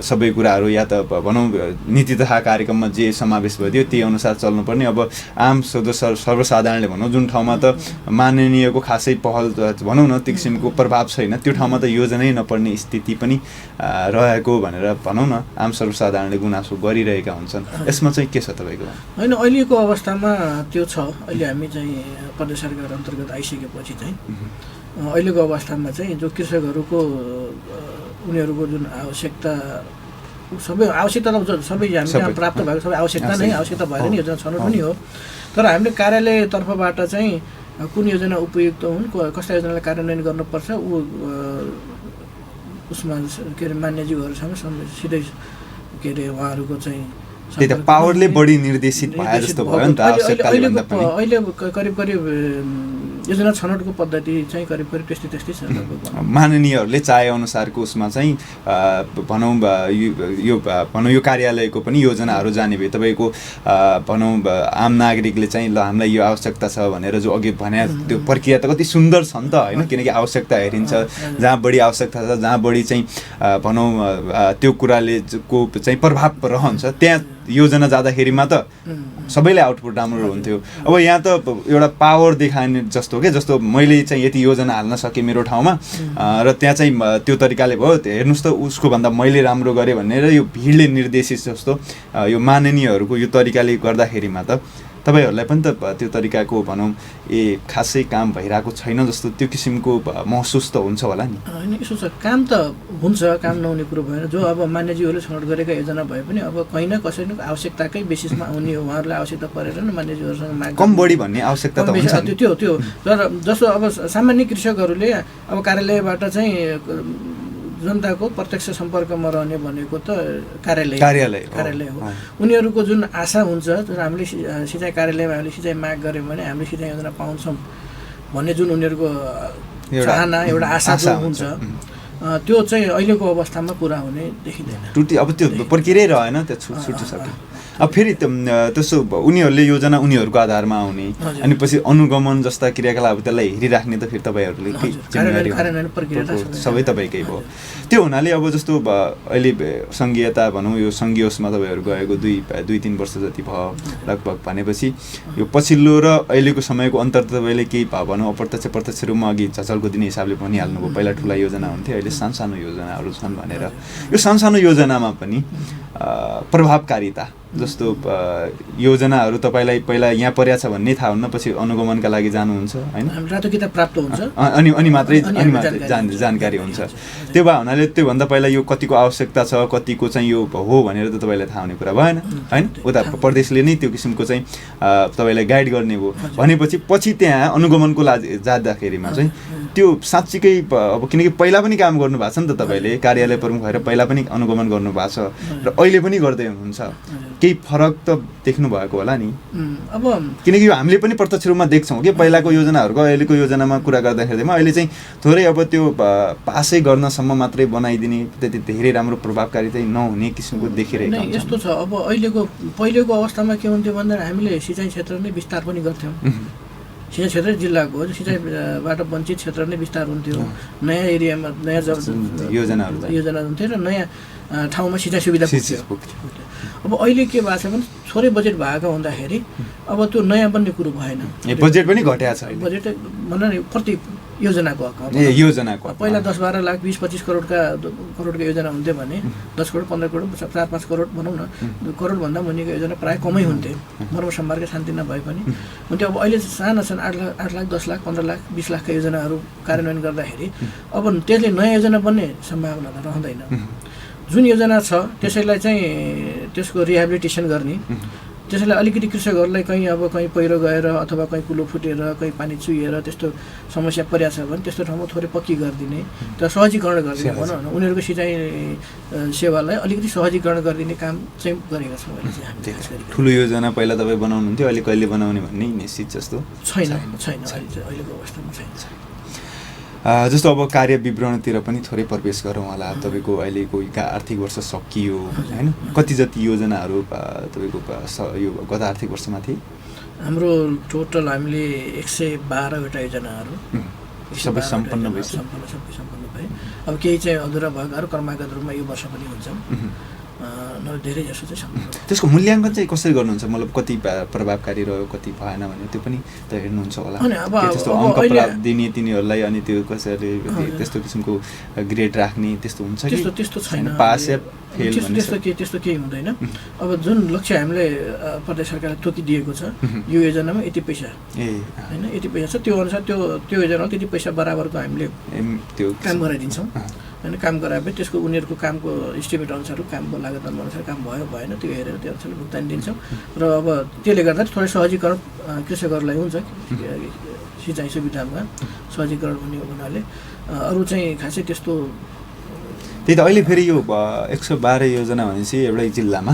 सबै कुराहरू या त भनौँ नीति तथा कार्यक्रममा जे समावेश भयो त्यही अनुसार चल्नुपर्ने। अब आम सर्वसाधारणले भनौँ जुन ठाउँमा त माननीयको खासै पहल भनौँ न त्यो किसिमको प्रभाव छैन, त्यो ठाउँमा त योजनै नपर्ने स्थिति पनि रहेको भनेर भनौँ न आम सर्वसाधारणले गुनासो गरिरहेका हुन्छन्। यसमा चाहिँ के छ तपाईँको? होइन, अहिलेको अवस्थामा त्यो छ। अहिले हामी चाहिँ प्रदेश सरकार अन्तर्गत आइसकेपछि चाहिँ अहिलेको अवस्थामा चाहिँ जो कृषकहरूको उनीहरूको जुन आवश्यकता सबै आवश्यकता त सबै हामी प्राप्त भएको सबै आवश्यकता भएर नि योजना छनौट पनि हो। तर हामीले कार्यालय तर्फबाट चाहिँ कुन योजना उपयुक्त हुन्, कस्ता योजनालाई कार्यान्वयन गर्नुपर्छ उसमा के अरे मान्यज्यूहरूसँग सिधै के अरे उहाँहरूको चाहिँ त्यही त पावरले बढी निर्देशित भए जस्तो भयो नि त आवश्यकताले भन्दा पनि। अहिले करिब योजना छनौटको पद्धति चाहिँ करिब त्यस्तै छ। माननीयहरूले चाहे अनुसारको उसमा चाहिँ भनौँ यो कार्यालयको पनि योजनाहरू जाने भए तपाईँको भनौँ आम नागरिकले चाहिँ ल हामीलाई यो आवश्यकता छ भनेर जो अघि भने त्यो प्रक्रिया त कति सुन्दर छ नि त होइन, किनकि आवश्यकता हेरिन्छ, जहाँ बढी आवश्यकता छ जहाँ बढी चाहिँ भनौँ त्यो कुराले को चाहिँ प्रभाव रहन्छ त्यहाँ योजना जाँदाखेरिमा त सबैले आउटपुट राम्रो हुन्थ्यो। अब यहाँ त एउटा पावर देखाउने जस्तो के, जस्तो मैले चाहिँ यति योजना हाल्न सकेँ मेरो ठाउँमा र त्यहाँ चाहिँ त्यो तरिकाले भयो, हेर्नुहोस् त उसको भन्दा मैले राम्रो गरेँ भनेर यो भिडले निर्देशित जस्तो यो माननीयहरूको यो तरिकाले गर्दाखेरिमा त तपाईँहरूलाई पनि त त्यो तरिकाको भनौँ खासै काम भइरहेको छैन जस्तो त्यो किसिमको महसुस त हुन्छ होला नि? होइन, यसो छ, काम त हुन्छ, काम नहुने कुरो भएन। जो अब मान्यज्यूहरूले छनौट गरेका योजना भए पनि अब कहीँ न कसैको आवश्यकताकै बेसिसमा आउने हो, उहाँहरूलाई आवश्यकता परेर न मान्यज्यूहरूसँग माग कम बढी भन्ने आवश्यकता त हुन्छ त्यो तर जस्तो अब सामान्य कृषकहरूले अब कार्यालयबाट चाहिँ जनताको प्रत्यक्ष सम्पर्कमा रहने भनेको त कार्यालय हो। उनीहरूको जुन आशा हुन्छ, हामीले सिँचाइ कार्यालयमा हामीले सिँचाइ माग गऱ्यौँ भने हामीले सिँचाइ योजना पाउँछौँ भन्ने जुन उनीहरूको चाहना, एउटा आशा जो हुन्छ, त्यो चाहिँ अहिलेको अवस्थामा पुरा हुने देखिँदैन। अब त्यो प्रक्रिया रहेन, त्यो छुटिसक्यो। अब फेरि त्यसो उनीहरूले योजना उनीहरूको आधारमा आउने अनि पछि अनुगमन जस्ता क्रियाकलाप त्यसलाई हेरिराख्ने त फेरि तपाईँहरूले सबै तपाईँकै भयो। त्यो हुनाले अब जस्तो अहिले सङ्घीयता भनौँ, यो सङ्घीय उसमा तपाईँहरू गएको 2-3 वर्ष जति भयो लगभग भनेपछि यो पछिल्लो र अहिलेको समयको अन्तर तपाईँले केही भनौँ अप्रत्यक्ष प्रत्यक्ष रूपमा अघि झचल्को दिने हिसाबले भनिहाल्नुभयो, पहिला ठुला योजना हुन्थ्यो, अहिले सानो योजनाहरू छन् भनेर। यो सानो योजनामा पनि प्रभावकारिता जस्तो योजनाहरू तपाईँलाई पहिला यहाँ पर्या छ भन्ने थाहा हुन्न, पछि अनुगमनका लागि जानुहुन्छ होइन, रातो किताब प्राप्त हुन्छ अनि मात्रै जानकारी हुन्छ। त्यो भए हुनाले त्योभन्दा पहिला यो कतिको आवश्यकता छ, कतिको चाहिँ यो हो भनेर त तपाईँलाई थाहा हुने कुरा भएन होइन। उता प्रदेशले नै त्यो किसिमको चाहिँ तपाईँलाई गाइड गर्ने भयो भनेपछि पछि त्यहाँ अनुगमनको लागि जाँदाखेरिमा चाहिँ त्यो साँच्चीकै अब किनकि पहिला पनि काम गर्नु भएको छ नि त, तपाईँले कार्यालय प्रमुख भएर पहिला पनि अनुगमन गर्नु भएको छ र अहिले पनि गर्दै हुनुहुन्छ, केही फरक त देख्नु भएको होला नि? अब किनकि यो हामीले पनि प्रत्यक्ष रूपमा देख्छौँ कि पहिलाको योजनाहरूको अहिलेको योजनामा कुरा गर्दाखेरिमा अहिले चाहिँ थोरै अब त्यो पासै गर्नसम्म मात्रै बनाइदिने, त्यति धेरै राम्रो प्रभावकारी चाहिँ नहुने किसिमको देखिरहेको हुन्छ। यस्तो छ, अब पहिलेको अवस्थामा के हुन्थ्यो भन्दा हामीले सिँचाइ क्षेत्र नै विस्तार पनि गर्थ्यौँ। सिँचाइ क्षेत्र जिल्लाको सिँचाइबाट वञ्चित क्षेत्र नै विस्तार हुन्थ्यो, नयाँ एरियामा नयाँ योजना हुन्थ्यो र नयाँ ठाउँमा सिँचाइ सुविधा पुग्थ्यो। अब अहिले के भएको छ भने थोरै बजेट भएको हुँदाखेरि अब त्यो नयाँ बन्ने कुरो भएन, बजेट पनि घटेको छ। बजेट भन्दा प्रति योजनाको पहिला 10-12 लाख 20-25 करोडको योजना हुन्थ्यो भने 10 करोड 15 करोड 4-5 करोड भनौँ न, करोडभन्दा मुनिको योजना प्रायः कमै हुन्थ्यो, मर्म सम्भारकै शान्ति नभए पनि हुन्थ्यो। अब अहिले साना छन् 8 लाख 10 लाख 15 लाख 20 लाखका योजनाहरू कार्यान्वयन गर्दाखेरि अब त्यसले नयाँ योजना बन्ने सम्भावना त रहँदैन। जुन योजना छ त्यसैलाई चाहिँ त्यसको रिहेबिलिटेसन गर्ने, त्यसैलाई अलिकति कृषकहरूलाई कहीँ पहिरो गएर अथवा कहीँ कुलो फुटेर कहीँ पानी चुहिएर त्यस्तो समस्या परेको छ भने त्यस्तो ठाउँमा थोरै पक्की गरिदिने, त्यो सहजीकरण गरिदिने भनौँ न, उनीहरूको सिँचाइ सेवालाई अलिकति सहजीकरण गरिदिने काम चाहिँ गरेका छौँ अहिले चाहिँ हामीले। ठुलो योजना पहिला तपाईँ बनाउनुहुन्थ्यो, अहिले कहिले बनाउने भन्ने निश्चित जस्तो छैन अहिलेको अवस्थामा छैन। जस्तो अब कार्य विवरणतिर पनि थोरै प्रवेश गरौँ होला। तपाईँको अहिलेको आर्थिक वर्ष सकियो होइन, कति जति योजनाहरू तपाईँको यो गत आर्थिक वर्षमा थिए? हाम्रो टोटल हामीले 112वटा योजनाहरू सबै सम्पन्न भए। अब केही चाहिँ अधुरा भएकाहरू क्रमागत रूपमा यो वर्ष पनि हुन्छ, धेरै जसो चाहिँ सम्पन्न। त्यसको मूल्याङ्कन चाहिँ कसरी गर्नुहुन्छ? मतलब कति प्रभावकारी रह्यो, कति भएन भने त्यो पनि त हेर्नुहुन्छ होला। त्यस्तो अङ्क प्राप्त दिने तिनीहरूलाई अनि त्यो कसैले त्यस्तो किसिमको ग्रेड राख्ने त्यस्तो हुन्छ कि? त्यस्तो छैन, पास या फेल त्यस्तो केही हुँदैन। अब जुन लक्ष्य हामीले प्रदेश सरकारले तोकिदिएको छ यो योजनामा यति पैसा होइन, यति पैसा छ, त्यो अनुसार त्यो योजनामा त्यति पैसा बराबरको हामीले त्यो काम गराइदिन्छौँ होइन। काम गराएपछि त्यसको उनीहरूको कामको इस्टिमेट अनुसार कामको लागत अनुसार काम भयो भएन त्यो हेरेर त्यो अनुसार भुक्तानी दिन्छौँ र अब त्यसले गर्दा थोरै सहजीकरण कृषकहरूलाई हुन्छ, सिँचाइ सुविधामा सहजीकरण हुने हुनाले अरू चाहिँ खासै त्यस्तो। त्यही त अहिले फेरि यो 112 योजना भनेपछि एउटै जिल्लामा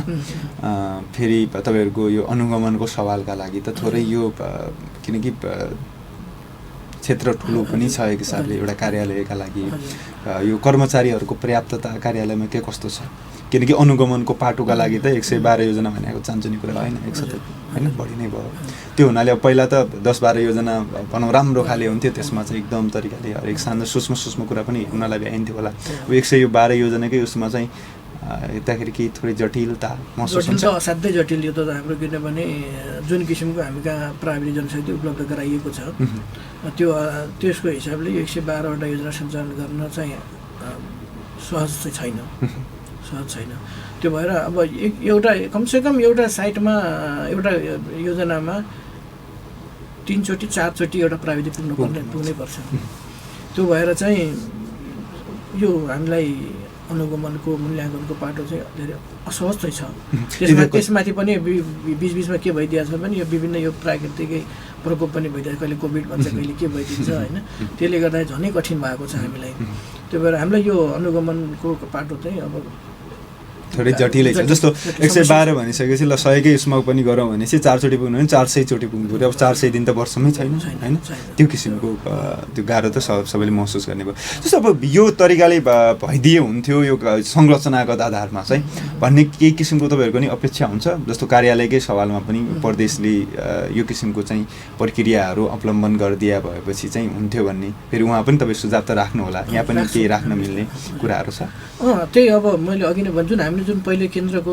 फेरि तपाईँहरूको यो अनुगमनको सवालका लागि त थोरै यो किनकि क्षेत्र ठुलो पनि छ एक हिसाबले एउटा कार्यालयका लागि यो कर्मचारीहरूको पर्याप्तता कार्यालयमा के कस्तो छ? किनकि अनुगमनको पाटोका लागि त 112 योजना भनेको चान्चुने कुरा होइन, 107 होइन, बढी नै भयो। त्यो हुनाले अब पहिला त 10-12 योजना भनौँ राम्रो खाले हुन्थ्यो, त्यसमा चाहिँ एकदम तरिकाले हरेक सानो सूक्ष्म कुरा पनि हुनलाई भ्याइन्थ्यो होला। अब 112 योजनाकै उसमा चाहिँ हेर्दाखेरि केही थोरै जटिलता महसुस जटिल हुन्छ? त असाध्यै जटिल यो त हाम्रो, किनभने जुन किसिमको हामी कहाँ प्राविधिक जनशक्ति उपलब्ध गराइएको छ त्यसको हिसाबले 112वटा योजना सञ्चालन गर्न चाहिँ सहज चाहिँ छैन। त्यो भएर अब एउटा कमसेकम एउटा साइटमा एउटा योजनामा 3 चोटि 4 चोटि एउटा प्राविधिक पुग्नै पर्छ। त्यो भएर चाहिँ यो हामीलाई अनुगमनको मूल्याङ्कनको पाटो चाहिँ धेरै असहज चाहिँ छ। त्यसमाथि पनि बिचबिचमा के भइदिएछ भने यो विभिन्न यो प्राकृतिकै प्रकोप पनि भइदिएछ, कहिले कोभिड भन्छ, कहिले के भइदिन्छ होइन। त्यसले गर्दा झनै कठिन भएको छ हामीलाई। त्यो भएर हामीलाई यो अनुगमनको पाटो चाहिँ अब थोरै जटिलै छ। जस्तो 112 भनिसकेपछि ल 100कै उसमा पनि गरौँ भने चाहिँ 4 चोटि पुग्नु भने 400 चोटि पुग्नु पऱ्यो। अब 400 दिन त वर्षमै छैन होइन। त्यो किसिमको त्यो गाह्रो त सबैले महसुस गर्ने भयो। जस्तो अब यो तरिकाले भइदिए हुन्थ्यो यो संरचनागत आधारमा चाहिँ भन्ने केही किसिमको तपाईँहरूको नि अपेक्षा हुन्छ? जस्तो कार्यालयकै सवालमा पनि प्रदेशले यो किसिमको चाहिँ प्रक्रियाहरू अवलम्बन गरिदिया भएपछि चाहिँ हुन्थ्यो भन्ने फेरि उहाँ पनि तपाईँ सुझाव त राख्नु होला, यहाँ पनि केही राख्न मिल्ने कुराहरू छ? त्यही अब मैले अघि नै भन्छु नि, हामीले जुन पहिले केन्द्रको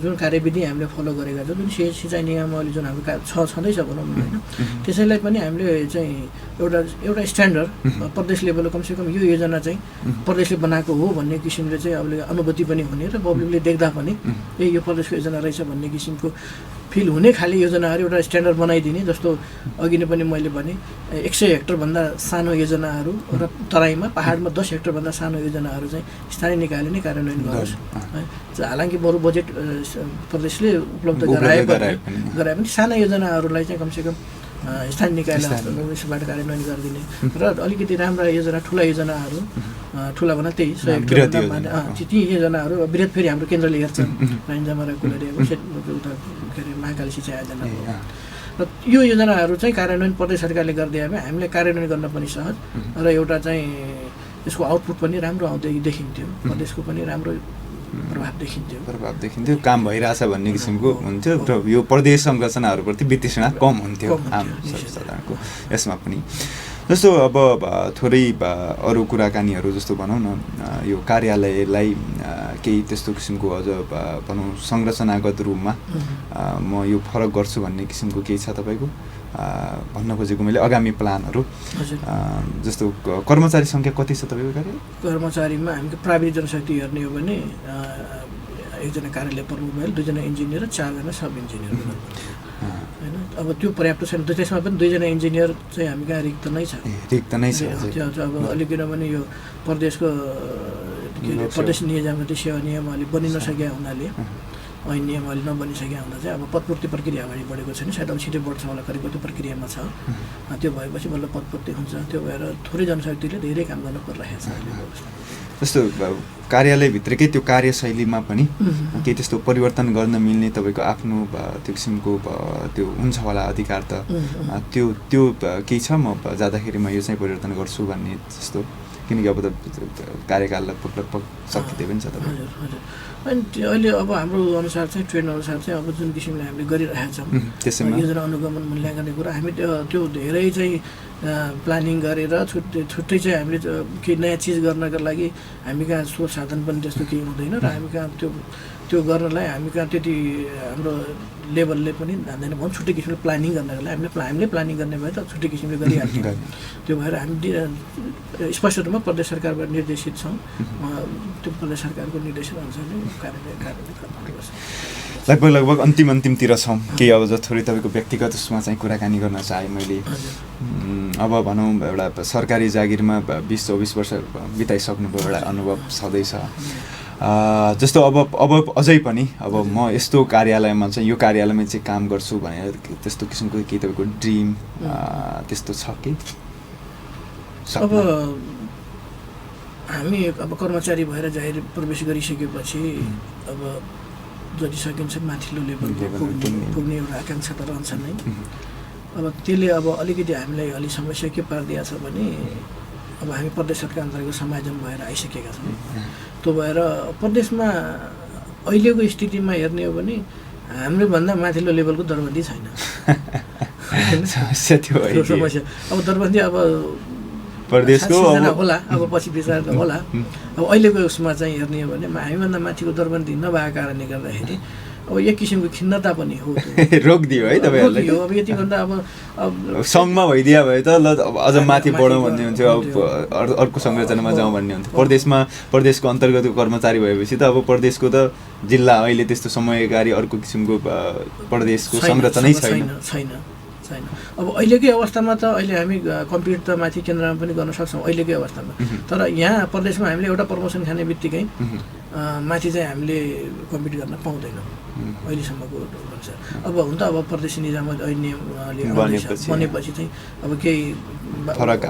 जुन कार्यविधि हामीले फलो गरेका छौँ, जुन सिँचाइ नियमावली जुन हाम्रो छँदैछ भनौँ न होइन, त्यसैलाई पनि हामीले चाहिँ एउटा स्ट्यान्डर्ड प्रदेश लेभलको कमसेकम यो योजना चाहिँ प्रदेशले बनाएको हो भन्ने किसिमले चाहिँ अब अनुभूति पनि हुने र पब्लिकले देख्दा पनि यो प्रदेशको योजना रहेछ भन्ने किसिमको फिल हुने खाले योजनाहरू एउटा स्ट्यान्डर्ड बनाइदिने। जस्तो अघि नै पनि मैले भने 100 हेक्टरभन्दा सानो योजनाहरू र तराईमा पहाडमा 10 हेक्टरभन्दा सानो योजनाहरू चाहिँ स्थानीय निकायले नै कार्यान्वयन गरोस्। हालाकि बरु बजेट प्रदेशले उपलब्ध गराए पनि साना योजनाहरूलाई चाहिँ कमसेकम स्थानीय निकायबाट कार्यान्वयन गरिदिने र अलिकति राम्रा योजना ठुला योजनाहरू ठुला भन्दा त्यही 100 हेक्टरभन्दा ती योजनाहरू वृहत फेरि हाम्रो केन्द्रले हेर्छ राइन्जामा कुलरियाको उता के अरे महाकाली सिँचाइ योजना र यो योजनाहरू चाहिँ कार्यान्वयन प्रदेश सरकारले गरिदिए भए हामीले कार्यान्वयन गर्न पनि सहज र एउटा चाहिँ यसको आउटपुट पनि राम्रो आउँदै देखिन्थ्यो, प्रदेशको पनि राम्रो प्रभाव देखिन्थ्यो, काम भइरहेछ भन्ने किसिमको हुन्थ्यो र यो प्रदेश संरचनाहरूप्रति वितृष्णा कम हुन्थ्यो आम सर्वसाधारणको यसमा पनि। जस्तो अब थोरै अरू कुराकानीहरू जस्तो भनौँ न, यो कार्यालयलाई केही त्यस्तो किसिमको अझ भनौँ संरचनागत रूपमा म यो फरक गर्छु भन्ने किसिमको केही छ तपाईँको? भन्न खोजेको मैले आगामी प्लानहरू जस्तो कर्मचारी सङ्ख्या कति छ तपाईँको कार्यालय? कर्मचारीमा हामीले प्राविधिक जनशक्ति हेर्ने हो भने 1जना कार्यालय प्रमुख भएर 2जना इन्जिनियर र 4जना सब इन्जिनियर होइन। अब त्यो पर्याप्त छैन, त्यसमा पनि 2जना इन्जिनियर चाहिँ हामी कहाँ रिक्त नै छ। अब अलिक किनभने यो प्रदेशको प्रदेश नियामती सेवा नियमावली बनि नसकेका हुनाले ऐन नियमावली नबनिसकेका हुँदा चाहिँ अब पदपूर्ति प्रक्रिया अगाडि बढेको छैन। सायद अब छिटै बढ्छ होला, करिब त्यो प्रक्रियामा छ। त्यो भएपछि बल्ल पदपूर्ति हुन्छ। त्यो भएर थोरै जनशक्तिले धेरै काम गर्न परिरहेको छ अहिले। जस्तो कार्यालयभित्रकै त्यो कार्यशैलीमा पनि केही त्यस्तो परिवर्तन गर्न मिल्ने तपाईँको आफ्नो त्यो किसिमको त्यो हुन्छ होला अधिकार त त्यो केही छ? म जाँदाखेरि म यो चाहिँ परिवर्तन गर्छु भन्ने जस्तो, किनकि अब त कार्यकाल लगभग सकिँदै पनि छ तपाईँ। अनि अहिले अब हाम्रो अनुसार चाहिँ ट्रेन्ड अनुसार चाहिँ अब जुन किसिमले हामीले गरिरहेका छौँ योजना अनुगमन मूल्याङ्कनने कुरा, हामी त्यो धेरै चाहिँ प्लानिङ गरेर छुट्टै चाहिँ हामीले केही नयाँ चिज गर्नको लागि हामी कहाँ स्रोत साधन पनि त्यस्तो केही हुँदैन र हामी कहाँ त्यो गर्नलाई हामी कहाँ त्यति हाम्रो लेभलले पनि जान्दैन भनौँ। छुट्टै किसिमले प्लानिङ गर्नको लागि हामीले प्लानिङ गर्ने भए त छुट्टै किसिमले गरिहाल्छौँ। त्यो भएर हामी स्पष्ट रूपमा प्रदेश सरकारबाट निर्देशित छौँ। त्यो प्रदेश सरकारको निर्देशन अनुसार नै कार्यान्वयन गर्नुपर्छ। लगभग अन्तिमतिर छौँ। केही अब थोरै तपाईँको व्यक्तिगत उसमा चाहिँ कुराकानी गर्न चाहेँ मैले। अब भनौँ एउटा सरकारी जागिरमा 20-24 वर्ष बिताइसक्नुभयो, एउटा अनुभव छँदैछ। जस्तो अब अझै पनि अब म यस्तो कार्यालयमा चाहिँ यो कार्यालयमा चाहिँ काम गर्छु भनेर त्यस्तो किसिमको केही तपाईँको ड्रिम त्यस्तो छ कि? अब हामी अब कर्मचारी भएर जाहेर प्रवेश गरिसकेपछि अब जति सकिन्छ माथिल्लो लेभलको पुग्ने एउटा आकाङ्क्षा त रहन्छ नै। अब त्यसले अब अलिकति हामीलाई अलि समस्या के पारिदिएको छ भने अब हामी प्रदेश सरकार अन्तर्गत समायोजन भएर आइसकेका छौँ। त्यो भएर प्रदेशमा अहिलेको स्थितिमा हेर्ने हो भने हाम्रो भन्दा माथिल्लो लेभलको दरबन्दी छैन। समस्या अब दरबन्दी अब प्रदेशको सिर्जना होला अब पछि विचार त होला। अब अहिलेको उसमा चाहिँ हेर्ने हो भने हामीभन्दा माथिको दरबन्दी नभएको कारणले गर्दाखेरि अब एक किसिमको खिन्नता पनि हो रोकिदियो है तपाईँहरूलाई हो। अब यति भन्दा अब सङ्घमा भइदिया भए त ल अझ माथि बढौँ भन्ने हुन्थ्यो, अब अर्को संरचनामा जाउँ भन्ने हुन्थ्यो। प्रदेशको अन्तर्गतको कर्मचारी भएपछि त अब प्रदेशको त जिल्ला अहिले त्यस्तो समयकारी अर्को किसिमको प्रदेशको संरचनै छैन। अब अहिलेकै अवस्थामा त अहिले हामी कम्प्युटर त माथि केन्द्रमा पनि गर्न सक्छौँ अहिलेकै अवस्थामा। तर यहाँ प्रदेशमा हामीले एउटा प्रमोसन खाने बित्तिकै माथि चाहिँ हामीले कम्पिट गर्न पाउँदैनौँ अहिलेसम्मको हुन्छ। अब हुन त अब प्रदेशी निजाम नियमले बनेपछि चाहिँ अब केही फरक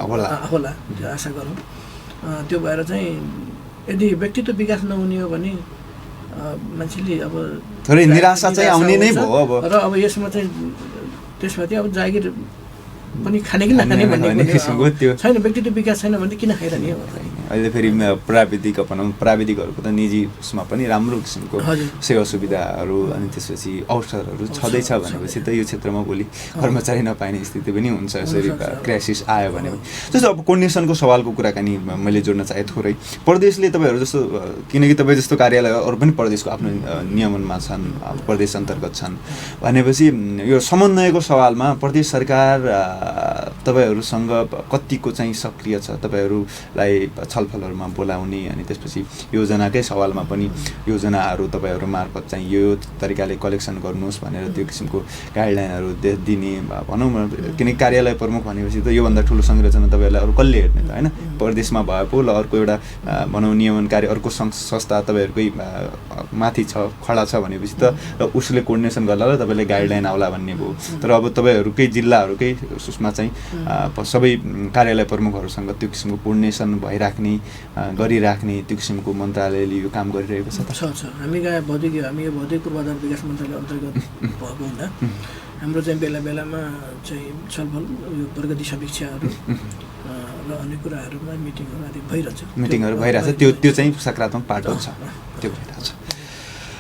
होला त्यो आशा गरौँ। त्यो भएर चाहिँ यदि व्यक्तित्व विकास नहुने हो भने मान्छेले अब थोरै निराशा चाहिँ आउने नै भयो। अब र अब यसमा चाहिँ त्यसमा चाहिँ अब जागिर पनि खाने कि नखाने भन्ने छैन, व्यक्तित्व विकास छैन भने किन खाइरहने हो। अहिले फेरि प्राविधिक भनौँ प्राविधिकहरूको त निजी उसमा पनि राम्रो किसिमको सेवा सुविधाहरू अनि त्यसपछि अवसरहरू छँदैछ भनेपछि त यो क्षेत्रमा भोलि कर्मचारी नपाइने स्थिति पनि हुन्छ यसरी क्राइसिस आयो भने। जस्तो अब कोर्डिनेसनको सवालको कुराकानी मैले जोड्न चाहेँ थोरै। प्रदेशले तपाईँहरू जस्तो किनकि तपाईँ जस्तो कार्यालयहरू पनि प्रदेशको आफ्नो नियमनमा छन्, प्रदेश अन्तर्गत छन् भनेपछि यो समन्वयको सवालमा प्रदेश सरकार तपाईँहरूसँग कतिको चाहिँ सक्रिय छ? तपाईँहरूलाई छलफलहरूमा बोलाउने अनि त्यसपछि योजनाकै सवालमा पनि योजनाहरू तपाईँहरू मार्फत चाहिँ यो तरिकाले कलेक्सन गर्नुहोस् भनेर त्यो किसिमको गाइडलाइनहरू दिने भनौँ न। किनकि कार्यालय प्रमुख भनेपछि त योभन्दा ठुलो संरचना तपाईँहरूलाई अरू कसले हेर्ने त होइन। प्रदेशमा भए पो ल अर्को एउटा भनौँ नियमनकारी अर्को संस्था तपाईँहरूकै माथि छ खडा छ भनेपछि त उसले कोर्डिनेसन गर्ला र तपाईँले गाइडलाइन आउला भन्ने भयो। तर अब तपाईँहरूकै जिल्लाहरूकै उसमा चाहिँ सबै कार्यालय प्रमुखहरूसँग त्यो किसिमको कोर्डिनेसन भइराख्ने गरिराख्ने त्यो किसिमको मन्त्रालयले यो काम गरिरहेको छ। हामी यो भौतिक पूर्वाधार विकास मन्त्रालय अन्तर्गत भएको हुँदा हाम्रो चाहिँ बेला बेलामा चाहिँ छलफल यो प्रगति समीक्षाहरू र अन्य कुराहरूमा मिटिङहरू आदि भइरहेछ। त्यो चाहिँ सकारात्मक पाटो छ, त्यो भइरहेछ।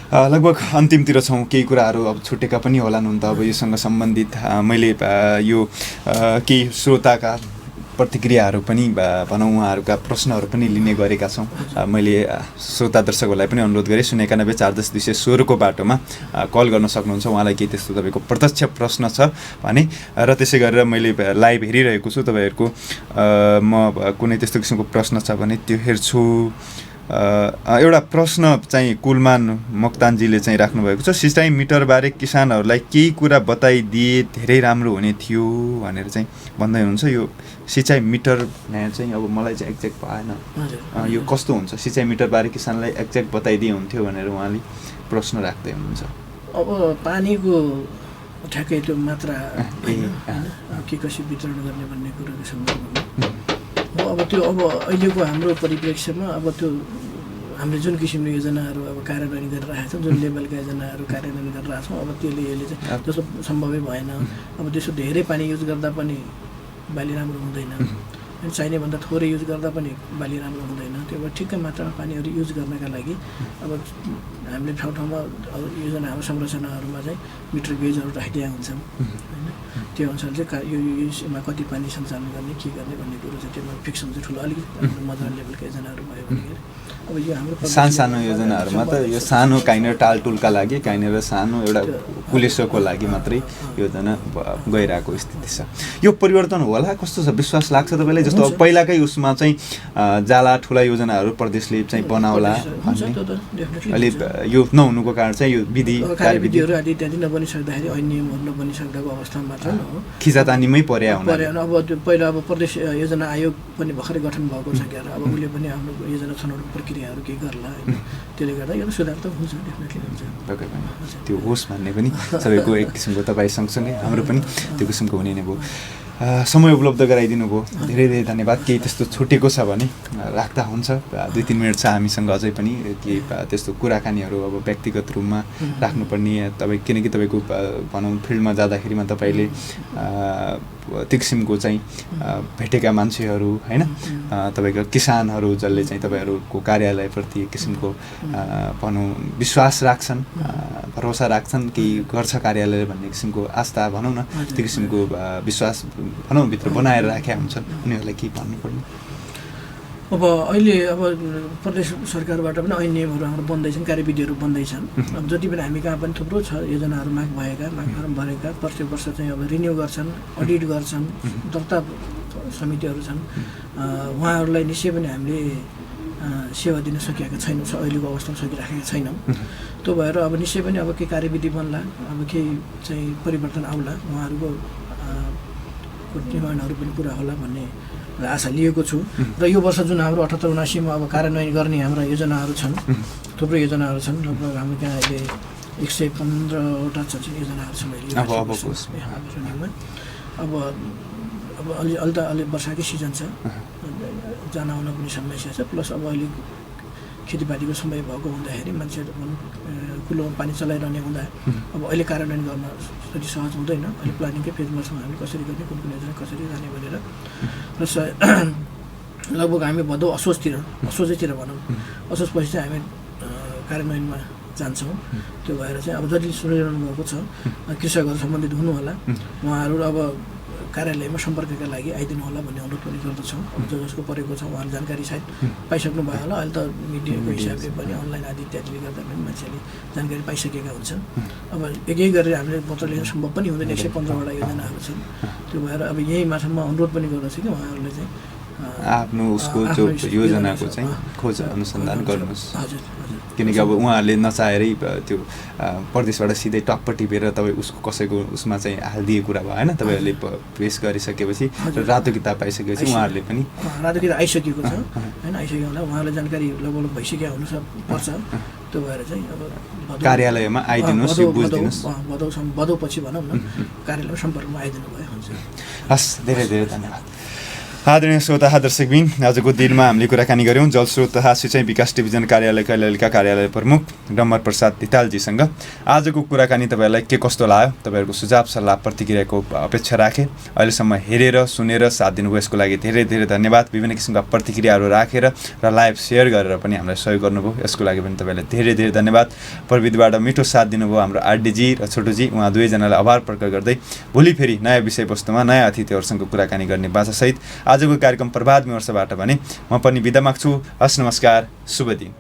लगभग अन्तिमतिर छौँ, केही कुराहरू अब छुटेका पनि होलान् हुन त। अब योसँग सम्बन्धित मैले यो केही श्रोताका प्रतिक्रियाहरू पनि भनौँ उहाँहरूका प्रश्नहरू पनि लिने गरेका छौँ। मैले श्रोता दर्शकहरूलाई पनि अनुरोध गरेँ 0914010 बाटोमा कल गर्न सक्नुहुन्छ। उहाँलाई केही त्यस्तो तपाईँको प्रत्यक्ष प्रश्न छ भने र त्यसै गरेर मैले लाइभ हेरिरहेको छु तपाईँहरूको म कुनै त्यस्तो किसिमको प्रश्न छ भने त्यो हेर्छु। एउटा प्रश्न चाहिँ कुलमान मोक्तानजीले चाहिँ राख्नुभएको छ, सिँचाइ मिटरबारे किसानहरूलाई केही कुरा बताइदिए धेरै राम्रो हुने थियो भनेर चाहिँ भन्दै हुनुहुन्छ। यो सिँचाइ मिटर चाहिँ अब मलाई चाहिँ एक्ज्याक्ट भएन यो कस्तो हुन्छ, सिँचाइ मिटरबारे किसानलाई एक्ज्याक्ट बताइदिए हुन्थ्यो भनेर उहाँले प्रश्न राख्दै हुनुहुन्छ। अब पानीको ठ्याक्कै त्यो मात्रा के कसरी वितरण गर्ने भन्ने कुराको सन्दर्भमा अब त्यो अब अहिलेको हाम्रो परिप्रेक्ष्यमा अब त्यो हामीले जुन किसिमले योजनाहरू अब कार्यान्वयन गरिरहेका छौँ, जुन लेभलका योजनाहरू कार्यान्वयन गरिरहेका छौँ, अब यसले चाहिँ जस्तो सम्भवै भएन। अब त्यसो धेरै पानी युज गर्दा पनि बाली राम्रो हुँदैन, चाहिने भन्दा थोरै युज गर्दा पनि बाली राम्रो हुँदैन। त्यो भएर ठिक्कै मात्रामा पानीहरू युज गर्नका लागि अब हामीले ठाउँ ठाउँमा योजनाहरू संरचनाहरूमा चाहिँ मिटर गेजहरू राखिदिएका हुन्छौँ होइन। त्यो अनुसार चाहिँ यो यसमा कति पानी सञ्चालन गर्ने के गर्ने भन्ने कुरो चाहिँ त्यसमा फिक्स हुन्छ। ठुलो अलिकति मदर लेभलका योजनाहरू भयो भने अब यो हाम्रो सानो योजनाहरूमा त यो सानो काहीँनिर टालटुलका लागि काहीँनिर सानो एउटा पुलिसको लागि मात्रै योजना गइरहेको स्थिति छ। यो परिवर्तन होला कस्तो छ विश्वास लाग्छ तपाईँलाई? जस्तो अब पहिलाकै उसमा चाहिँ जाला ठुला योजनाहरू प्रदेशले चाहिँ बनाउला अहिले यो नहुनुको कारण चाहिँ यो कार्यविधिहरू आदि इत्यादि नबनिसक्दाखेरि ऐन नियमहरू नबनिसक्दाको अवस्थामा मात्र खिचातानीमै पर्या अब त्यो पहिला अब प्रदेश योजना आयोग पनि भर्खरै गठन भएको छ क्या, अब उसले पनि आफ्नो योजना छनौट प्रक्रियाहरू केही गर्ला होइन। त्यसले गर्दा यो सुधार त हुन्छ, डेफिनेटली हुन्छ। त्यो होस् भन्ने पनि सबैको एक किसिमको तपाईँ सँगसँगै हाम्रो पनि त्यो किसिमको हुने नै भयो। समय उपलब्ध गराइदिनु भयो, धेरै धेरै धन्यवाद। केही त्यस्तो छुटेको छ भने राख्दा हुन्छ, 2-3 मिनट छ हामीसँग अझै पनि केही त्यस्तो कुराकानीहरू अब व्यक्तिगत रूपमा राख्नुपर्ने तपाईँ किनकि तपाईँको भनौँ फिल्डमा जाँदाखेरिमा तपाईँले त्यो किसिमको चाहिँ भेटेका मान्छेहरू होइन तपाईँको किसानहरू जसले चाहिँ तपाईँहरूको कार्यालयप्रति एक किसिमको भनौँ विश्वास राख्छन् भरोसा राख्छन् कि गर्छ कार्यालय भन्ने किसिमको आस्था भनौँ न त्यो किसिमको विश्वास भनौँ भित्र बनाएर राखेका हुन्छन् उनीहरूलाई के भन्नुपर्ने अब अहिले अब प्रदेश सरकारबाट पनि ऐन नियमहरू हाम्रो बन्दैछन् कार्यविधिहरू बन्दैछन् अब जति पनि हामी कहाँ पनि थुप्रो छ योजनाहरू माग फारम भरेका प्रत्येक वर्ष चाहिँ अब रिन्यू गर्छन् अडिट गर्छन् दर्ता समितिहरू छन् उहाँहरूलाई निश्चय पनि हामीले सेवा दिन सकिएका छैनौँ अहिलेको अवस्थामा सकिराखेका छैनौँ त्यो भएर अब निश्चय पनि अब केही कार्यविधि बन्ला अब केही चाहिँ परिवर्तन आउला उहाँहरूको डिमान्डहरू पनि पुरा होला भन्ने आशा लिएको छु र यो वर्ष जुन हाम्रो 78-79 अब कार्यान्वयन गर्ने हाम्रा योजनाहरू छन् थुप्रै योजनाहरू छन् लगभग हाम्रो त्यहाँ अहिले 115वटा योजनाहरू छन् अहिले अब अलि वर्षाकै सिजन छ जान आउन पनि समस्या छ प्लस अब अहिले खेतीपातीको समय भएको हुँदाखेरि मान्छेहरू कुलोमा पानी चलाइरहने हुँदा अब अहिले कार्यान्वयन गर्न त्यति सहज हुँदैन अहिले प्लानिङकै फेजमा छौँ हामी कसरी गर्ने कुन योजना कसरी जाने भनेर र लगभग हामी भदौ असोजैतिर भनौँ असोजपछि चाहिँ हामी कार्यान्वयनमा जान्छौँ त्यो भएर चाहिँ अब जति सुनिरहनु भएको छ कृषकहरू सम्बन्धित हुनुहोला उहाँहरू अब कार्यालयमा सम्पर्कका लागि आइदिनु होला भन्ने अनुरोध पनि गर्दछौँ अब जसको परेको छ उहाँहरू जानकारी सायद पाइसक्नु भयो होला अहिले त मिडियाको हिसाबले पनि अनलाइन आदि इत्यादिले गर्दा पनि मान्छेले जानकारी पाइसकेका हुन्छन् अब यही गरेर हामीले पत्र लिन सम्भव पनि हुँदैन 115वटा योजनाहरू छन् त्यो भएर अब यही माथामा अनुरोध पनि गर्दछु कि उहाँहरूले चाहिँ आफ्नो उसको जो योजनाको चाहिँ खोज अनुसन्धान गर्नुहोस् किनकि अब उहाँहरूले नचाहेरै त्यो प्रदेशबाट सिधै टप्प टिपेर तपाईँ उसको कसैको उसमा चाहिँ हालिदिएको कुरा भयो होइन तपाईँहरूले पेस गरिसकेपछि रातो किताब पाइसकेपछि उहाँहरूले पनि रातो किताब आइसकेको छ होइन आइसक्यो होला उहाँलाई जानकारी लगभग भइसक्यो हुनु पर्छ त्यो भएर चाहिँ अब कार्यालयमा आइदिनुहोस् यो बुझिदिनुहोस् भदौपछि भनौँ न कार्यालयमा सम्पर्कमा आइदिनु भयो हुन्छ हस् धेरै धेरै धन्यवाद आदरणीय श्रोता दर्शकबिन आजको दिनमा हामीले कुराकानी गऱ्यौँ जलस्रोत तथा सिँचाइ विकास डिभिजन कार्यालय कैलालीका कार्यालय प्रमुख डम्बर प्रसाद धितालजीसँग आजको कुराकानी तपाईँहरूलाई के कस्तो लाग्यो तपाईँहरूको सुझाव सल्लाह प्रतिक्रियाको अपेक्षा राखेँ अहिलेसम्म हेरेर सुनेर साथ दिनुभयो यसको लागि धेरै धेरै धन्यवाद विभिन्न किसिमका प्रतिक्रियाहरू राखेर र लाइभ सेयर गरेर पनि हामीलाई सहयोग गर्नुभयो यसको लागि पनि तपाईँलाई धेरै धेरै धन्यवाद प्रविधिबाट मिठो साथ दिनुभयो हाम्रो आरडीजी र छोटोजी उहाँ दुवैजनालाई आभार प्रकट गर्दै भोलि फेरि नयाँ विषयवस्तुमा नयाँ अतिथिहरूसँग कुराकानी गर्ने बाचासहित आजको कार्यक्रम प्रभात विमर्शबाट भने म पनि बिदा माग्छु हस् नमस्कार शुभ दिन